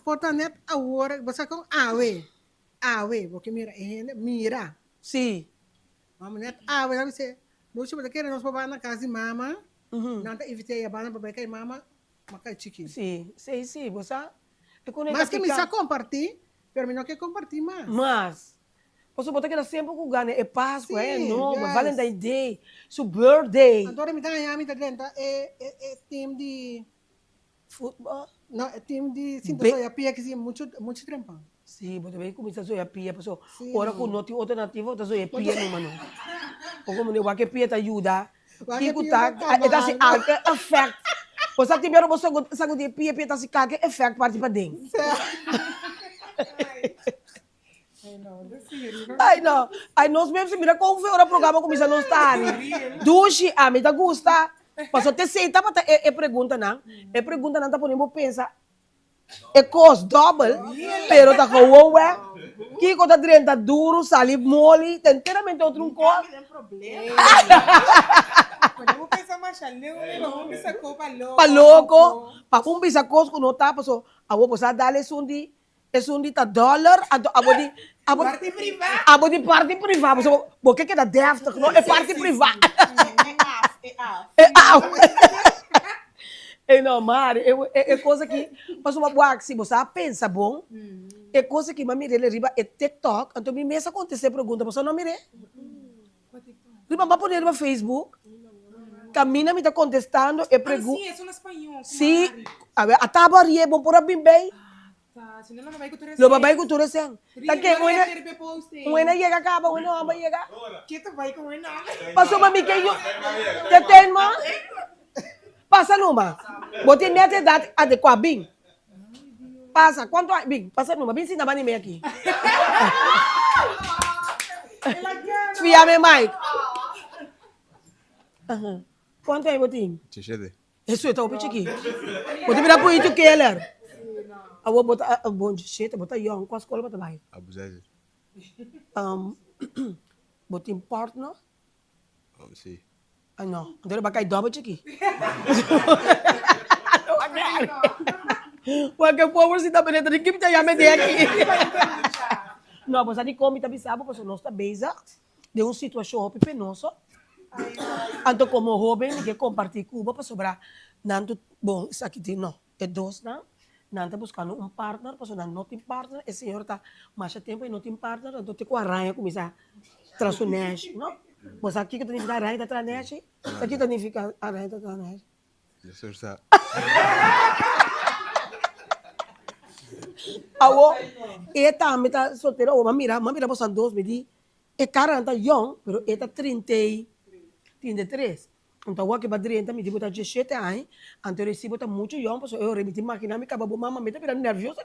Porta-net agora, você com awe, porque mira. Sí. Mama net awe, sabe você? Não chama daquele nós babá na casa de mama. Não tá evitei a bana babá que mama, maca chicken. Sí, vos sabes. Mas que me sa compartir, pero me não quer compartir mais. Mas. Você pode quedar sempre com ganas. É Páscoa, é novo, yes. Valentine's Day, seu birthday. Agora me tá ganhando, tá dentro, é time de... Futebol. Não, é time de sintonia, pia que sim, muito trempão. Sim, você vem começar a zoar pia, pessoal. Sim. Ora com noti alternativa, tá zoar pia no mano. Ou como o que pia te ajuda. Kiko tá, tá se algo effect. Você tem mesmo você sabe de pia tá se caga effect parte para dentro. Ai, não. Ai, nós mesmos, mira como foi o programa começa a não estar. Dushi, a mim tá gusta. Passou te senta para é pergunta não. É pergunta não tá podendo pensar. É cost double, pero tá com o ué. Que coisa drenta duro, sali mole, tem inteiramente outro costo. Tem problema. Podemos pensar mais ali, vamos pensar com Pa louco, pa um bisa costo não tá, passou. A vou passar dar sundi. É $1 parte privada. Abo de parte privada. Porque que é da defta, não é parte privada. É normal, é coisa que passou uma boa se você pensa bom. É coisa que mami ele riba é TikTok, então me mesa acontecer pergunta, você não mire. Riba vai poner no Facebook. Camina me tá contestando e pergunta. Sim, é só no espanhol. Sim, a tábua rie bom por bem bem. Si no, lo babay ko tu Lo babay ko tu resen. Take una llega acá, una vamos llega. Kita vai com ele. Pasó mami que yo te ten ma. Pasa numa. Bote nete dat adequado bem. Pasa, quanto bem? Pasa numa, bem se na bani me aqui. Fiame Mike. Quanto é botinho? Tichede. Isso é tão pichiqui. Bote virar pro itu keller. Awo bota bom jeito, bota young, quase cola bota vai. Abuzazi. Botin partner. Oh, sim. Ah, não. Agora vai cair dobro aqui. Porque o povo se dá bem dentro de que me tá chamando aqui. Não, você de come tá bisabo, porque nós tá beza de uma situação penosa. Então como jovem, ninguém compartilha Cuba para sobrar. Nanto, bom, isso aqui tem não. É dois, não? Nanto buscando um partner, porque não tem partner, esse senhor tá mais tempo e não tem partner, então tem que arranhar começar transunir, não? Mas aqui que tem que arranhar da tranete, aqui tem que ficar arranhar da tranete. Isso está. Awo, eta me tá solteiro, o mira você dois me di, é 40 young, pero eta 33. Então, o que vai 30 me diz, 17 anos, então eu recebo muito young, porque eu remeti máquina, me acaba mamãe, me tá virando nervioso.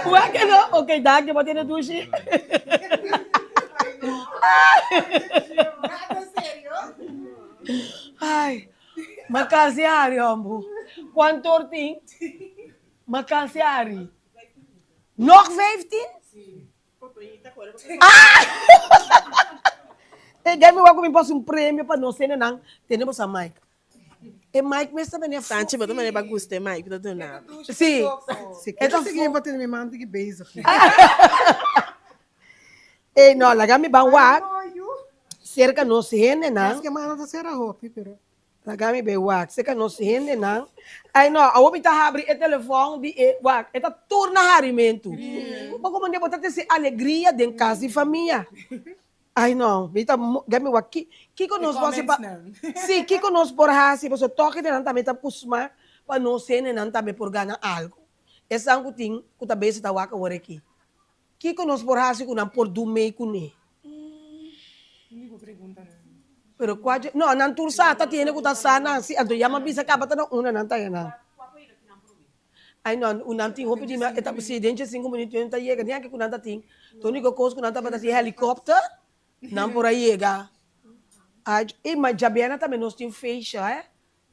Ué, que não? Ok, dá, que eu vou ter duche. Ai, macasiari, ambo. Quanto tem? Macasiari. Nog 15? Deve eu me posso um prêmio para nós, não? Temos a Mike. E Mike mesmo também é Tanto mas também é bagunça, Mike, tá dando nada. Sim. Se quer seguir para ter me manda que beijo. E não, lá me vão lá. Cerca nós gente, não? Mas que manda tá será roupa, pero. Lá me vem lá, cerca nós gente, não? Aí não, a outra abre o telefone de lá, eta turna harimento. Como não botar essa alegria dentro de casa e família. Ai não, vita gami aqui, que conosco você pa. Sim, que conosco por hasi, você toque de também tá costuma para nós ser não também por ganhar algo. Essa algo tem que também se tá waka ora aqui. Que conosco por hasi que não por do meio com ne. Pero quase não, não tursa tá tiene que tá sana, se ando yama bisa acaba tá uma não tá na. Ai não, o não tem roupa de eta presidente 5 minutos não tá chega, nem que não tá tem. Tony que conosco não tá para ter helicóptero. Não por aí chega. E mas Jabiana também nós temos fecha, é?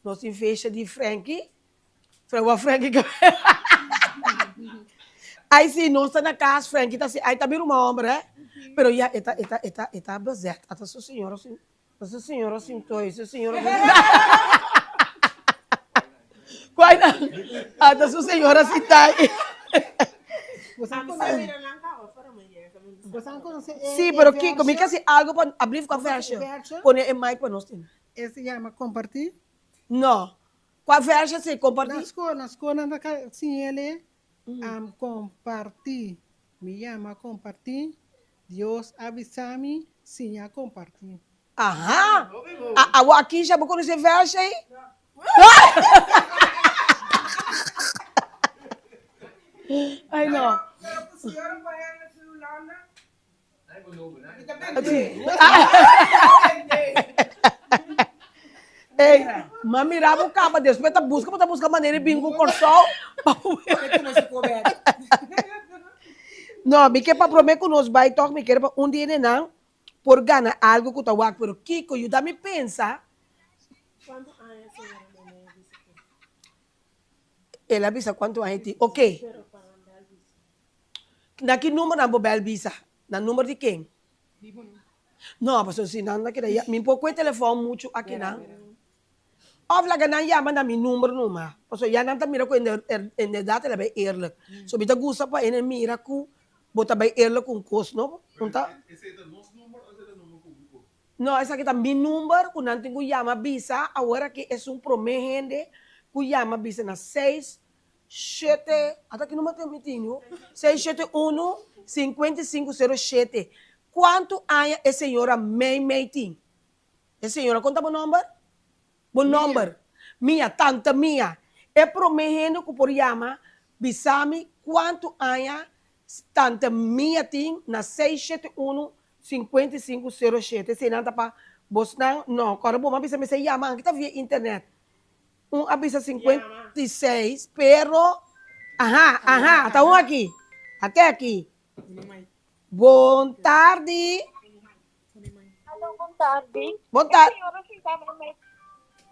Nós temos fecha de Frankie. Frankie. Aí sim, nós estamos na casa, Frankie tá assim, aí tá vendo uma ombra, é? Pero já está baseado. Até sua senhora assim, sua senhora assim, sua senhora. Qual não? Até sua senhora assim tá. Sim, pero Kiko, me quer algo para abrir com a versa. Põe em mic para nós. Esse chama compartilhar? Não. Com a versa se compartilhar? Na escola, sim, ele compartilhar. Me chama compartilhar. Deus avisa-me, sim, a compartilhar. Aham. Aqui já vou conhecer versa aí? Ai, não. Ei, mami, rabo capa, depois tá busca maneira de bingo com sol. Não, me quer para prometer que nós vai tocar, me quer para dia não, por ganhar algo que eu tô pero Kiko, eu me pensa. Quanto anos a senhora ela avisa quanto anos tem? Ok. Na que número na mobile visa? Na número de quem? Não, mas se não naquela, me pouco telefone muito aqui não. Ofla que não chama na meu número numa. Porque já não tá mira com em data ela vai eerlijk. So bita gusta pa ene mira ku bota vai eerlijk com cost não? Não tá? Esse é o nosso número ou esse é o número público? Não, essa aqui tá meu número, que não tem que chama visa, agora que é promete que chama visa na 6 7, até que número tem mitinho? 671 5507. Quanto anos a senhora May tem? A senhora conta o número? O número. Minha, tanta minha. É prometendo que por chama, bisame quanto anos tanta minha tem na 671 5507. Se não tá para Bosnan, não. Agora vou me se chama, que tá via internet. Avisa 56, pero... Aham, tá aqui. Até aqui. Boa tarde. Alô, boa tarde. Boa tarde. A senhora ficava no mês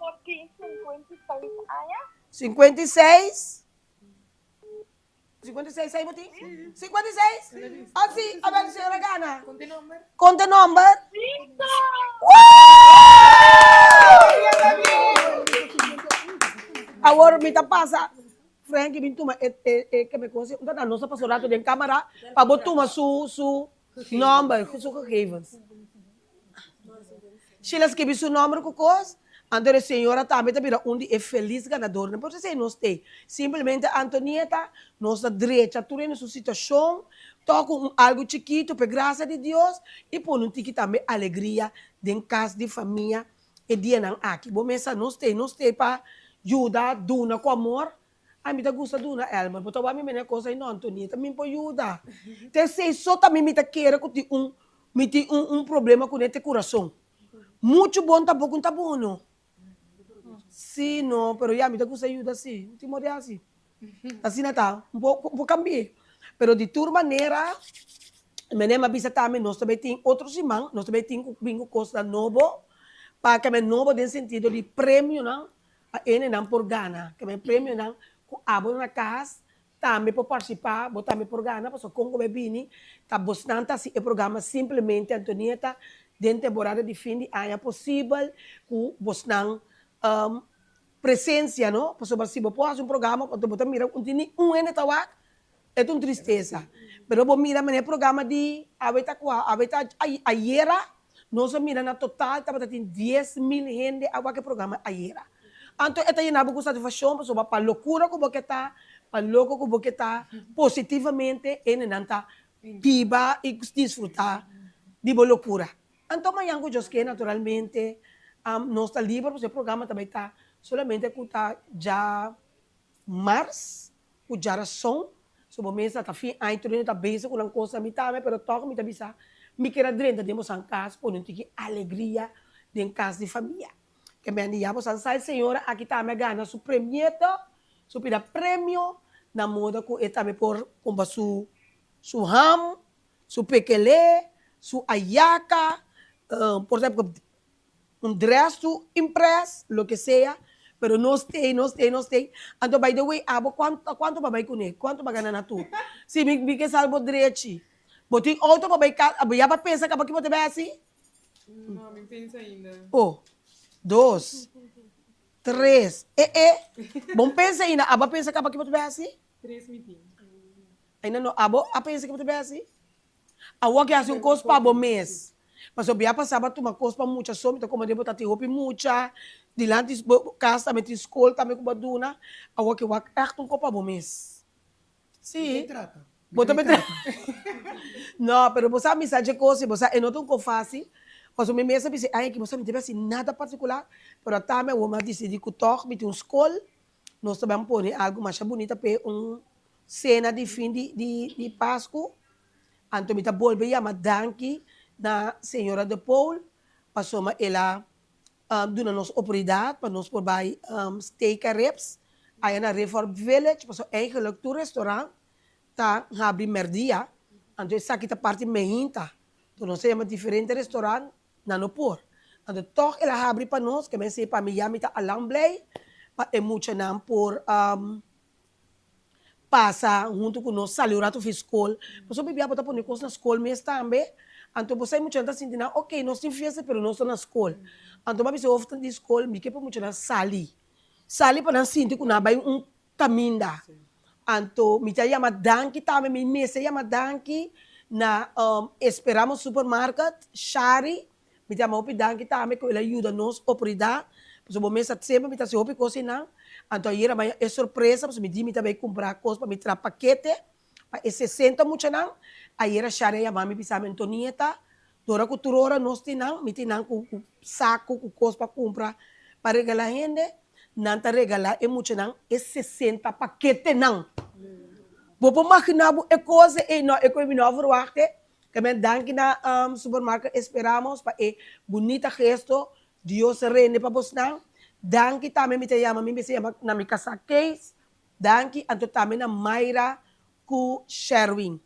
56 anos? 56? 56 aí, Botim? 56? Ah, sim. A ver, senhora Gana. Conte número. Agora me tá passa, Frank, me toma que me conhece, não tá nossa passou rato de câmera, para botar su número, su gegeven. Se ela escreve seu número com coisa, então a senhora também tá onde é feliz ganador, não pode ser nós tem. Simplesmente Antonieta, nossa direita, tu na sua situação, toca algo chiquito, por graça de Deus, e põe um tique também alegria dentro casa de família e dia não aqui. Bom, mas nós tem para ajuda, duna com amor. Ai, me gusta duna, Elma. Mas eu me menina coisa não, Antonieta, me pode ajudar. Te sei só também me queira que tem problema com esse coração. Muito bom, tampouco tá bom, não. Sim, não, pero já me gusta ajuda assim. Te morrer assim. Assim não tá. Vou cambiar. Pero de toda maneira, me avisa também, nós também tem outros irmãos, nós também tem coisa nova, para que me novo no sentido de prêmio, não? A ele não por gana, que me prêmio não, abro na casa, também para participar, vou também por ganhar, porque Congo Bebini, tá bastante assim, o programa simplesmente, Antonieta, dentro da temporada de fim de ano, é possível que você não presença, não? Porque se você pode um programa, você mira, um ano tá é uma tristeza. Mas você mira, mas programa de, ayer, nós mira na total, estava tendo 10.000 gente a que programa ayer. Então, esta é uma satisfação, para a loucura que você está, para louco que você está, positivamente, e não está viva e desfrutar de boa loucura. Então, amanhã, que naturalmente, nós está livre, porque o programa também está solamente que está já março, o já som, sobre o mês, está fim, a internet está bem, com uma coisa, mas toca, me avisa, me quer dentro de uma casa, por não ter alegria de casa de família. Que me andia, você sabe, senhora, aqui está me ganhando su prêmio, na moda, que também por comprar su ham, su pequelé, su ayaca, por exemplo, um dresso impresso, lo que sea, pero não tem. Então, by the way, quanto vai com ele? Quanto vai ganhar na tu? Se me que salvo direito, botem outro vai já para pensar que você vai assim? Não, me pensa ainda. Oh, 2, 3, bom pensa ainda, aba pensa que você vai assim? 3 meetings. Ainda não, a pensa que você vai assim? A que hace coisa para bom mês. Mas eu ia passar para uma coisa para muita só, então como eu botar roupa muita, dilante casa também tem escola também com baduna, a que é um coisa bom mês. Sim. Bota me trata. Não, pero você a mensagem coisa, você não tão fácil. Mas o meu mês disse, ai que você não teve assim nada particular, pero também o meu decidi que toque, me tem uma escola, nós também pôr algo mais bonito para cena de fim de Páscoa. Então me tá volve a danke na senhora de Paul, passou ela dando nos oportunidade para nós por vai steak reps, aí na Reform Village, passou eigenlijk do restaurante, tá abrir merdia, então essa aqui tá parte meinta, então nós temos diferentes restaurantes na no por, então toch ela abre para nós, que me sei para mim já me tá alamblei, para é muito não por passa junto com nós, salurato fiscal, passou bebia botar por negócio na escola mesmo também. Então, você muito está sentindo, ok, nós temos festa, mas nós estamos na escola. Então, você ofta de escola, me quer muito na sali. Sali para não sentir que não vai caminho. Então, me chama danke também, me chama danke na esperamos supermercado, Shari, me chama danke também que ele ajuda nós a operar. Porque o mês sempre me está se ope cozinhar. Então, aí é surpresa, porque me diz me também comprar coisas para me trazer paquete, para 60 muito não. Aí era Shari a mami pisava Antonieta, dora cultura nós tinham, me tinham com saco, com coisas para comprar, para regalar gente, não tá regalar é muito não, é 60 paquete não. Vou imaginar é coisa é não é como não verwachte, que me danke na supermercado esperamos para é bonita gesto, Deus rende para vos não. Danke também me chama na minha casa case, danke anto também na Mayra com Sherwin.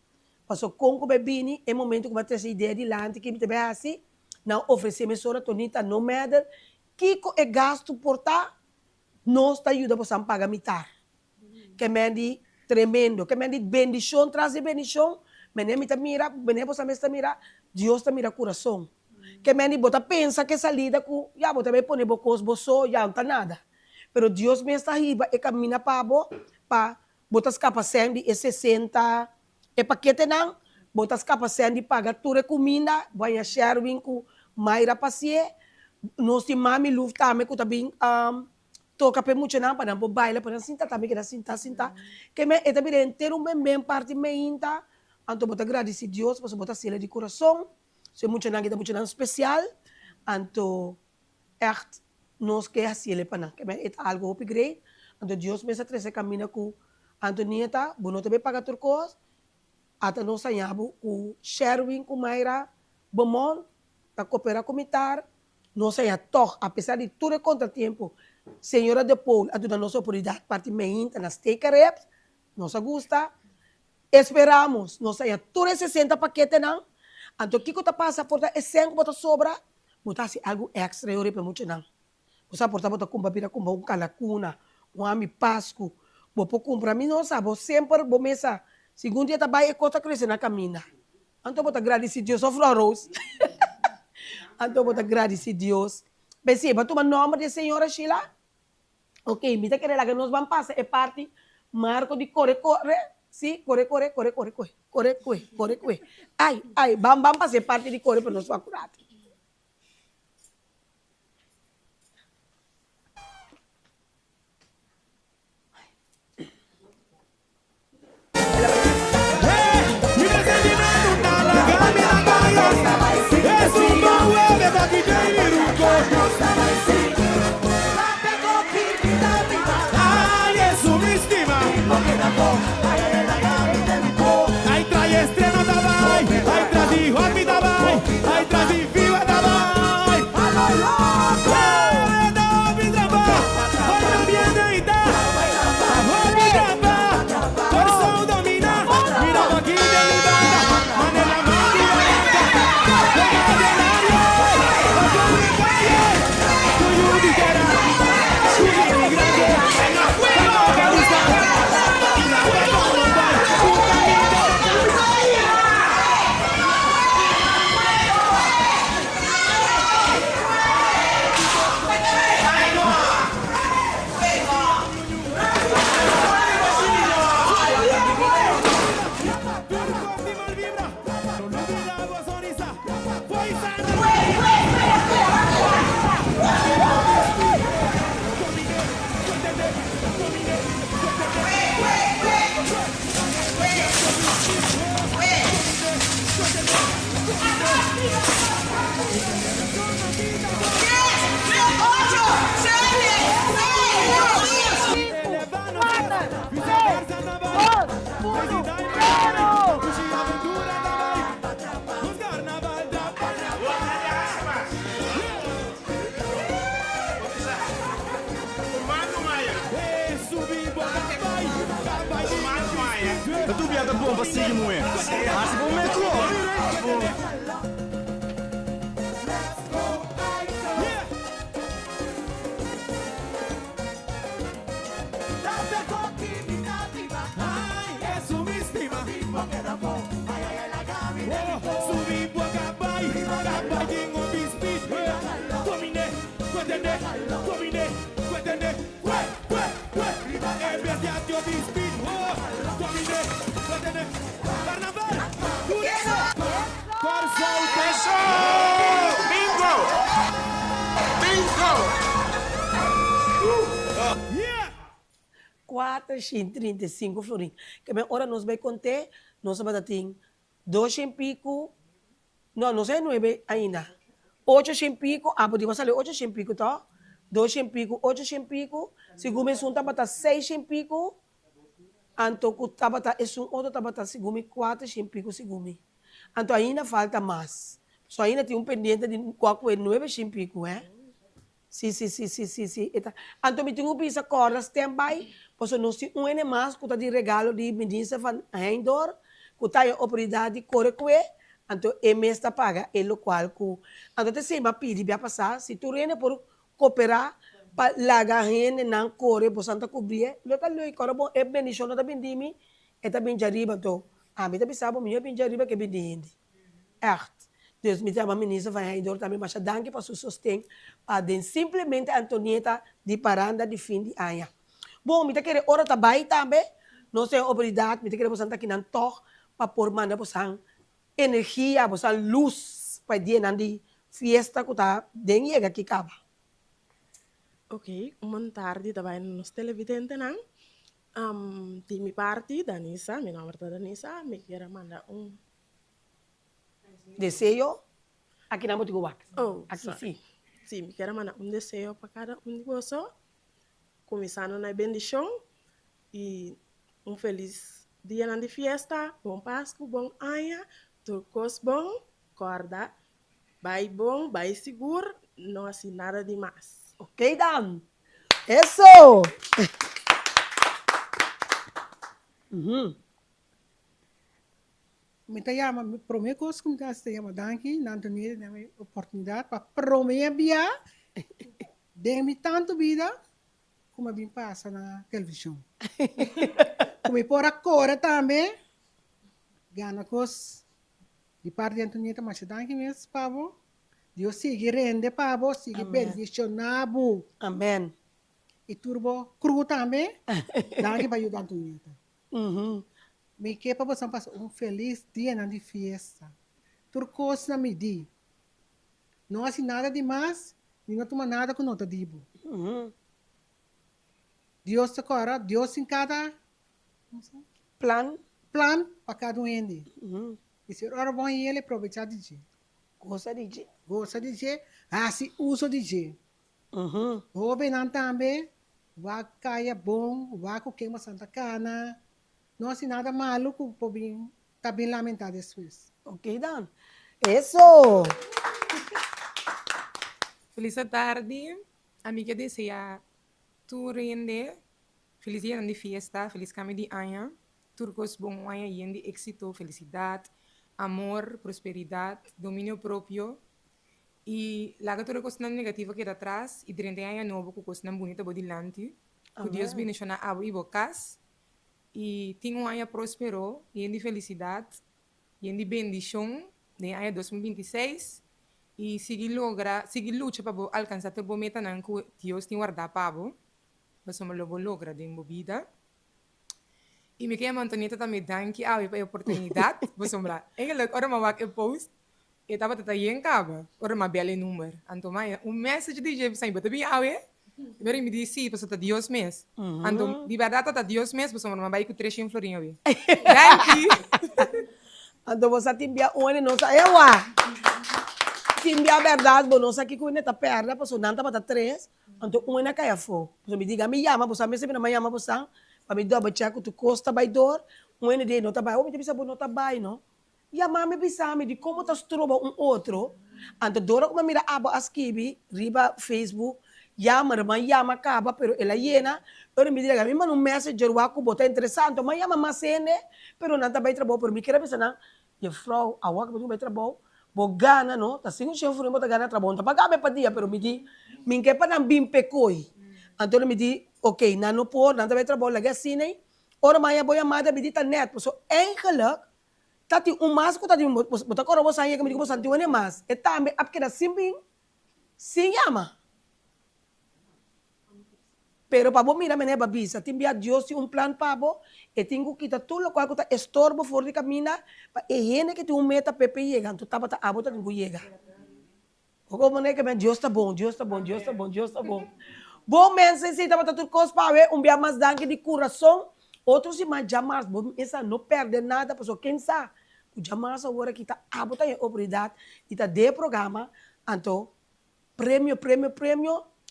Passou com o bebini, é momento que vai ter essa ideia de lante, que me também assim, não oferecer mesora tonita no medal, que é gasto por tá, nós tá ajuda para pagar mitar. Que me di tremendo, que me di bendição, traz bendição, me tá mira, me você me está mira, Deus tá mira coração. Que me di bota pensa que salida com, já bota me pone bocos boso, já não tá nada. Pero Deus me está riba e camina para botas capacidade de 60 e paquete não, botas capacidade de pagar toda a comida, vai a Sherwin com Mayra Passier, nós temos mami luft também, que também toca para muito não, para não baile, para não sentar também, que não sentar, que me é também inteiro bem parte meinta, então botar agradecer a Deus, para botar sela de coração, se muito não, que tá muito não especial, então echt nós quer sela para não, que me é algo upgrade, então Deus me está trazendo caminho com Antonieta, bono também pagar turcos, até nós saímos com Sherwin, com Mayra, Beaumont, para cooperar com militar, nós saímos toch, apesar de todo o contratempo, senhora de Paul, a toda nossa autoridade, parte meinta, nas take reps, nós gosta, esperamos, nós saímos todos esses 60 paquetes, não, então o que está passando, porta é 5 bota sobra, botar algo extra, eu para muito não, você porta bota com papira, com um calacuna, um ami pasco, Vou por comprar mim não sabe, sempre vou mesa. Segundo dia trabalho é coisa crescer na caminha. Então vou agradecer Deus só florous. Então vou agradecer Deus. Perceba, tu nome de senhora Sheila? Ok, me tá querendo que nós vamos passar é parte marco de corre. Sim, corre. Ai, vamos fazer parte de corre para nós vamos curar. Tu biata bom pra seguir moer. Assim vou me comer. Quatro, 35 florim. Que bem, ora nós vai contar, nós vamos ter 2 e pico, não sei 9 ainda. 8 e pico, podemos sair 8 e pico, tá? 2 e pico, 8 e pico, segundo mês um tabata 6 e pico, então o tabata é um outro tabata segundo 4 e pico segundo. Então ainda falta mais. Só ainda tem pendiente de 9 e pico, Sim. Então me tenho que corda stand-by, porque nós temos um mais que está de regalo de medicina van Heindor, que está em oportunidade de correr com ele, então é mês está paga, é o qual que... Então te sei, mas pedi para passar, se tu rende por cooperar, para largar rende, não correr, você não cobrir, eu estou ali, corre bom, é bendição, não está bem de mim, é também de arriba, então, me está pensando, eu bem de arriba que bem de rende. Deus me chama ministra vai Heindor também, mas danke para o sustento, para simplesmente Antonieta de Paranda de fim de ano. Bom, me querer hora também também, não sei a oportunidade, me querer você aqui não toque para por mandar você energia, você luz para dia de festa que tá dentro aqui acaba. Ok, uma tarde também nos televidentes não. De minha parte, Danisa, meu nome é Danisa, me quero mandar desejo aqui na Motigoac. Aqui sim. Sim, me quero mandar desejo para cada de vocês. Começando na bendição e feliz dia de festa, bom Páscoa, bom ano, turcos bom, corda, vai bom, vai seguro, não assim nada demais. Ok, Dan? Isso! Me chama, primeira coisa que me chama, danke, nanto nie na oportunidade para prometer bia, de tanto vida, como bem passa na televisão. Como por a cor também, gana cos de parte de Antonieta, mas danke mesmo, pavo. Deus sigue rende, pavo, sigue bendicionado. Amém. E turbo cru também, danke para ajudar Antonieta. Me que para você passar feliz dia de festa. Turcos na midi. Não assim nada demais, nem não toma nada com nota dibo. Deus te cora, Deus em cada Plan. plan para cada um ende. E se ora bom ele aproveitar de dia. Gosta de dia. Gosta de dia, assim uso de dia. O benan também, vai cair bom, vai com queima Santa Cana. Não assim nada maluco, por bem, tá bem lamentado depois. Ok, Dan. Eso. Feliz tarde. A mim que deseja tu rende. Feliz dia de fiesta, feliz caminho de año. Turcos bom año e de éxito, felicidade, amor, prosperidade, domínio próprio. E lá que toda coisa negativa que atrás, e 30 anos novo com coisa bonita por delante. Que Deus bendiga a abrir bocas. E tem ano próspero, e de felicidade, e de bendição, de ano 2026. E seguir luta para alcançar a meta que Deus tem guardado para você. Você vai lograr de vida. E me quero Antonieta também danke a oportunidade. Você vai eigenlijk ora maar wat post. E estava até aí em caba. Ora maar belle número. Então message de jeito sem botar bem awe. Pero me disse para você Deus mesmo. Então de verdade tá Deus mesmo. Você vai com 300 florinha aí. Danke. Então você tem bia one não sa ewa. Tem bia verdade, bom não sa que com tá perda, para não tá para 3. Então uma caia fo. Você me diga me chama, você me sempre me chama você. Para me double check tu costa by door. Uma de não tá by. Me bisa não tá by, não. E a mãe me bisa me de como tá troba outro. Então dora como mira aba askibi, riba Facebook. Llama, llama acaba, pero ela llena. Pero me diga, a mí me un messenger waku bota interessante, mas llama mais cene, pero não tá bem trabalho, por mim quero pensar na, e frau, a waku bota bem trabalho, bo gana, no, tá sem um chefe não bota gana trabalho, tá pagar para dia, pero me di, me quer para não bim pecoi. Então me di, ok, não por, não tá bem trabalho, lagi assim, né? Ora mais boa amada me di tá net, so eigenlijk, tá ti mas ko tá ti bota coro você aí que me digo você antigo né mas, é também apquera simping, sim llama. Pero para vos mira meneba bisa, timbia Dios un plan para vos, e tengo que quitar todo lo cual está estorbo for de camina, para e que tu meta pepe llega, tu tapa ta abota tengo llega. O como né que Dios está bom, Dios está bom, Dios está bom, Dios está bom. Bom mensa se tapa tu cos para ver um dia mais danke de coração, outros se mais jamais, bom essa não perde nada, pessoa quem sabe, o jamais agora que tá abota em oportunidade, e tá de programa, então prêmio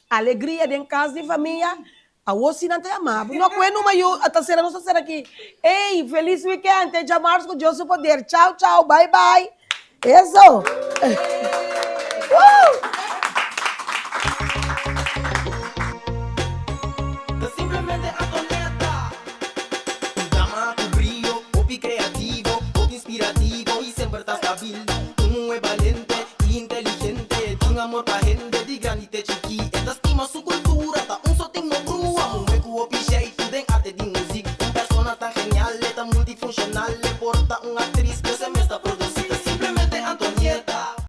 alegria em casa de família, a você não tem amado. Não é numa a terceira não será aqui. Ei, feliz weekend, até março com Deus o poder. Tchau, tchau, bye, bye. Isso. Simplemente Antonieta. Un drama con brillo, hobby creativo, hobby inspirativo y siempre estás stabil. Tú es valiente, inteligente, tiene amor para gente, de grande te chiqui. Estima su cultura, ta un soting no grua. Un hueco opiche y tú den arte de música. Un persona tan genial, tan multifuncional, le porta una actriz que se me está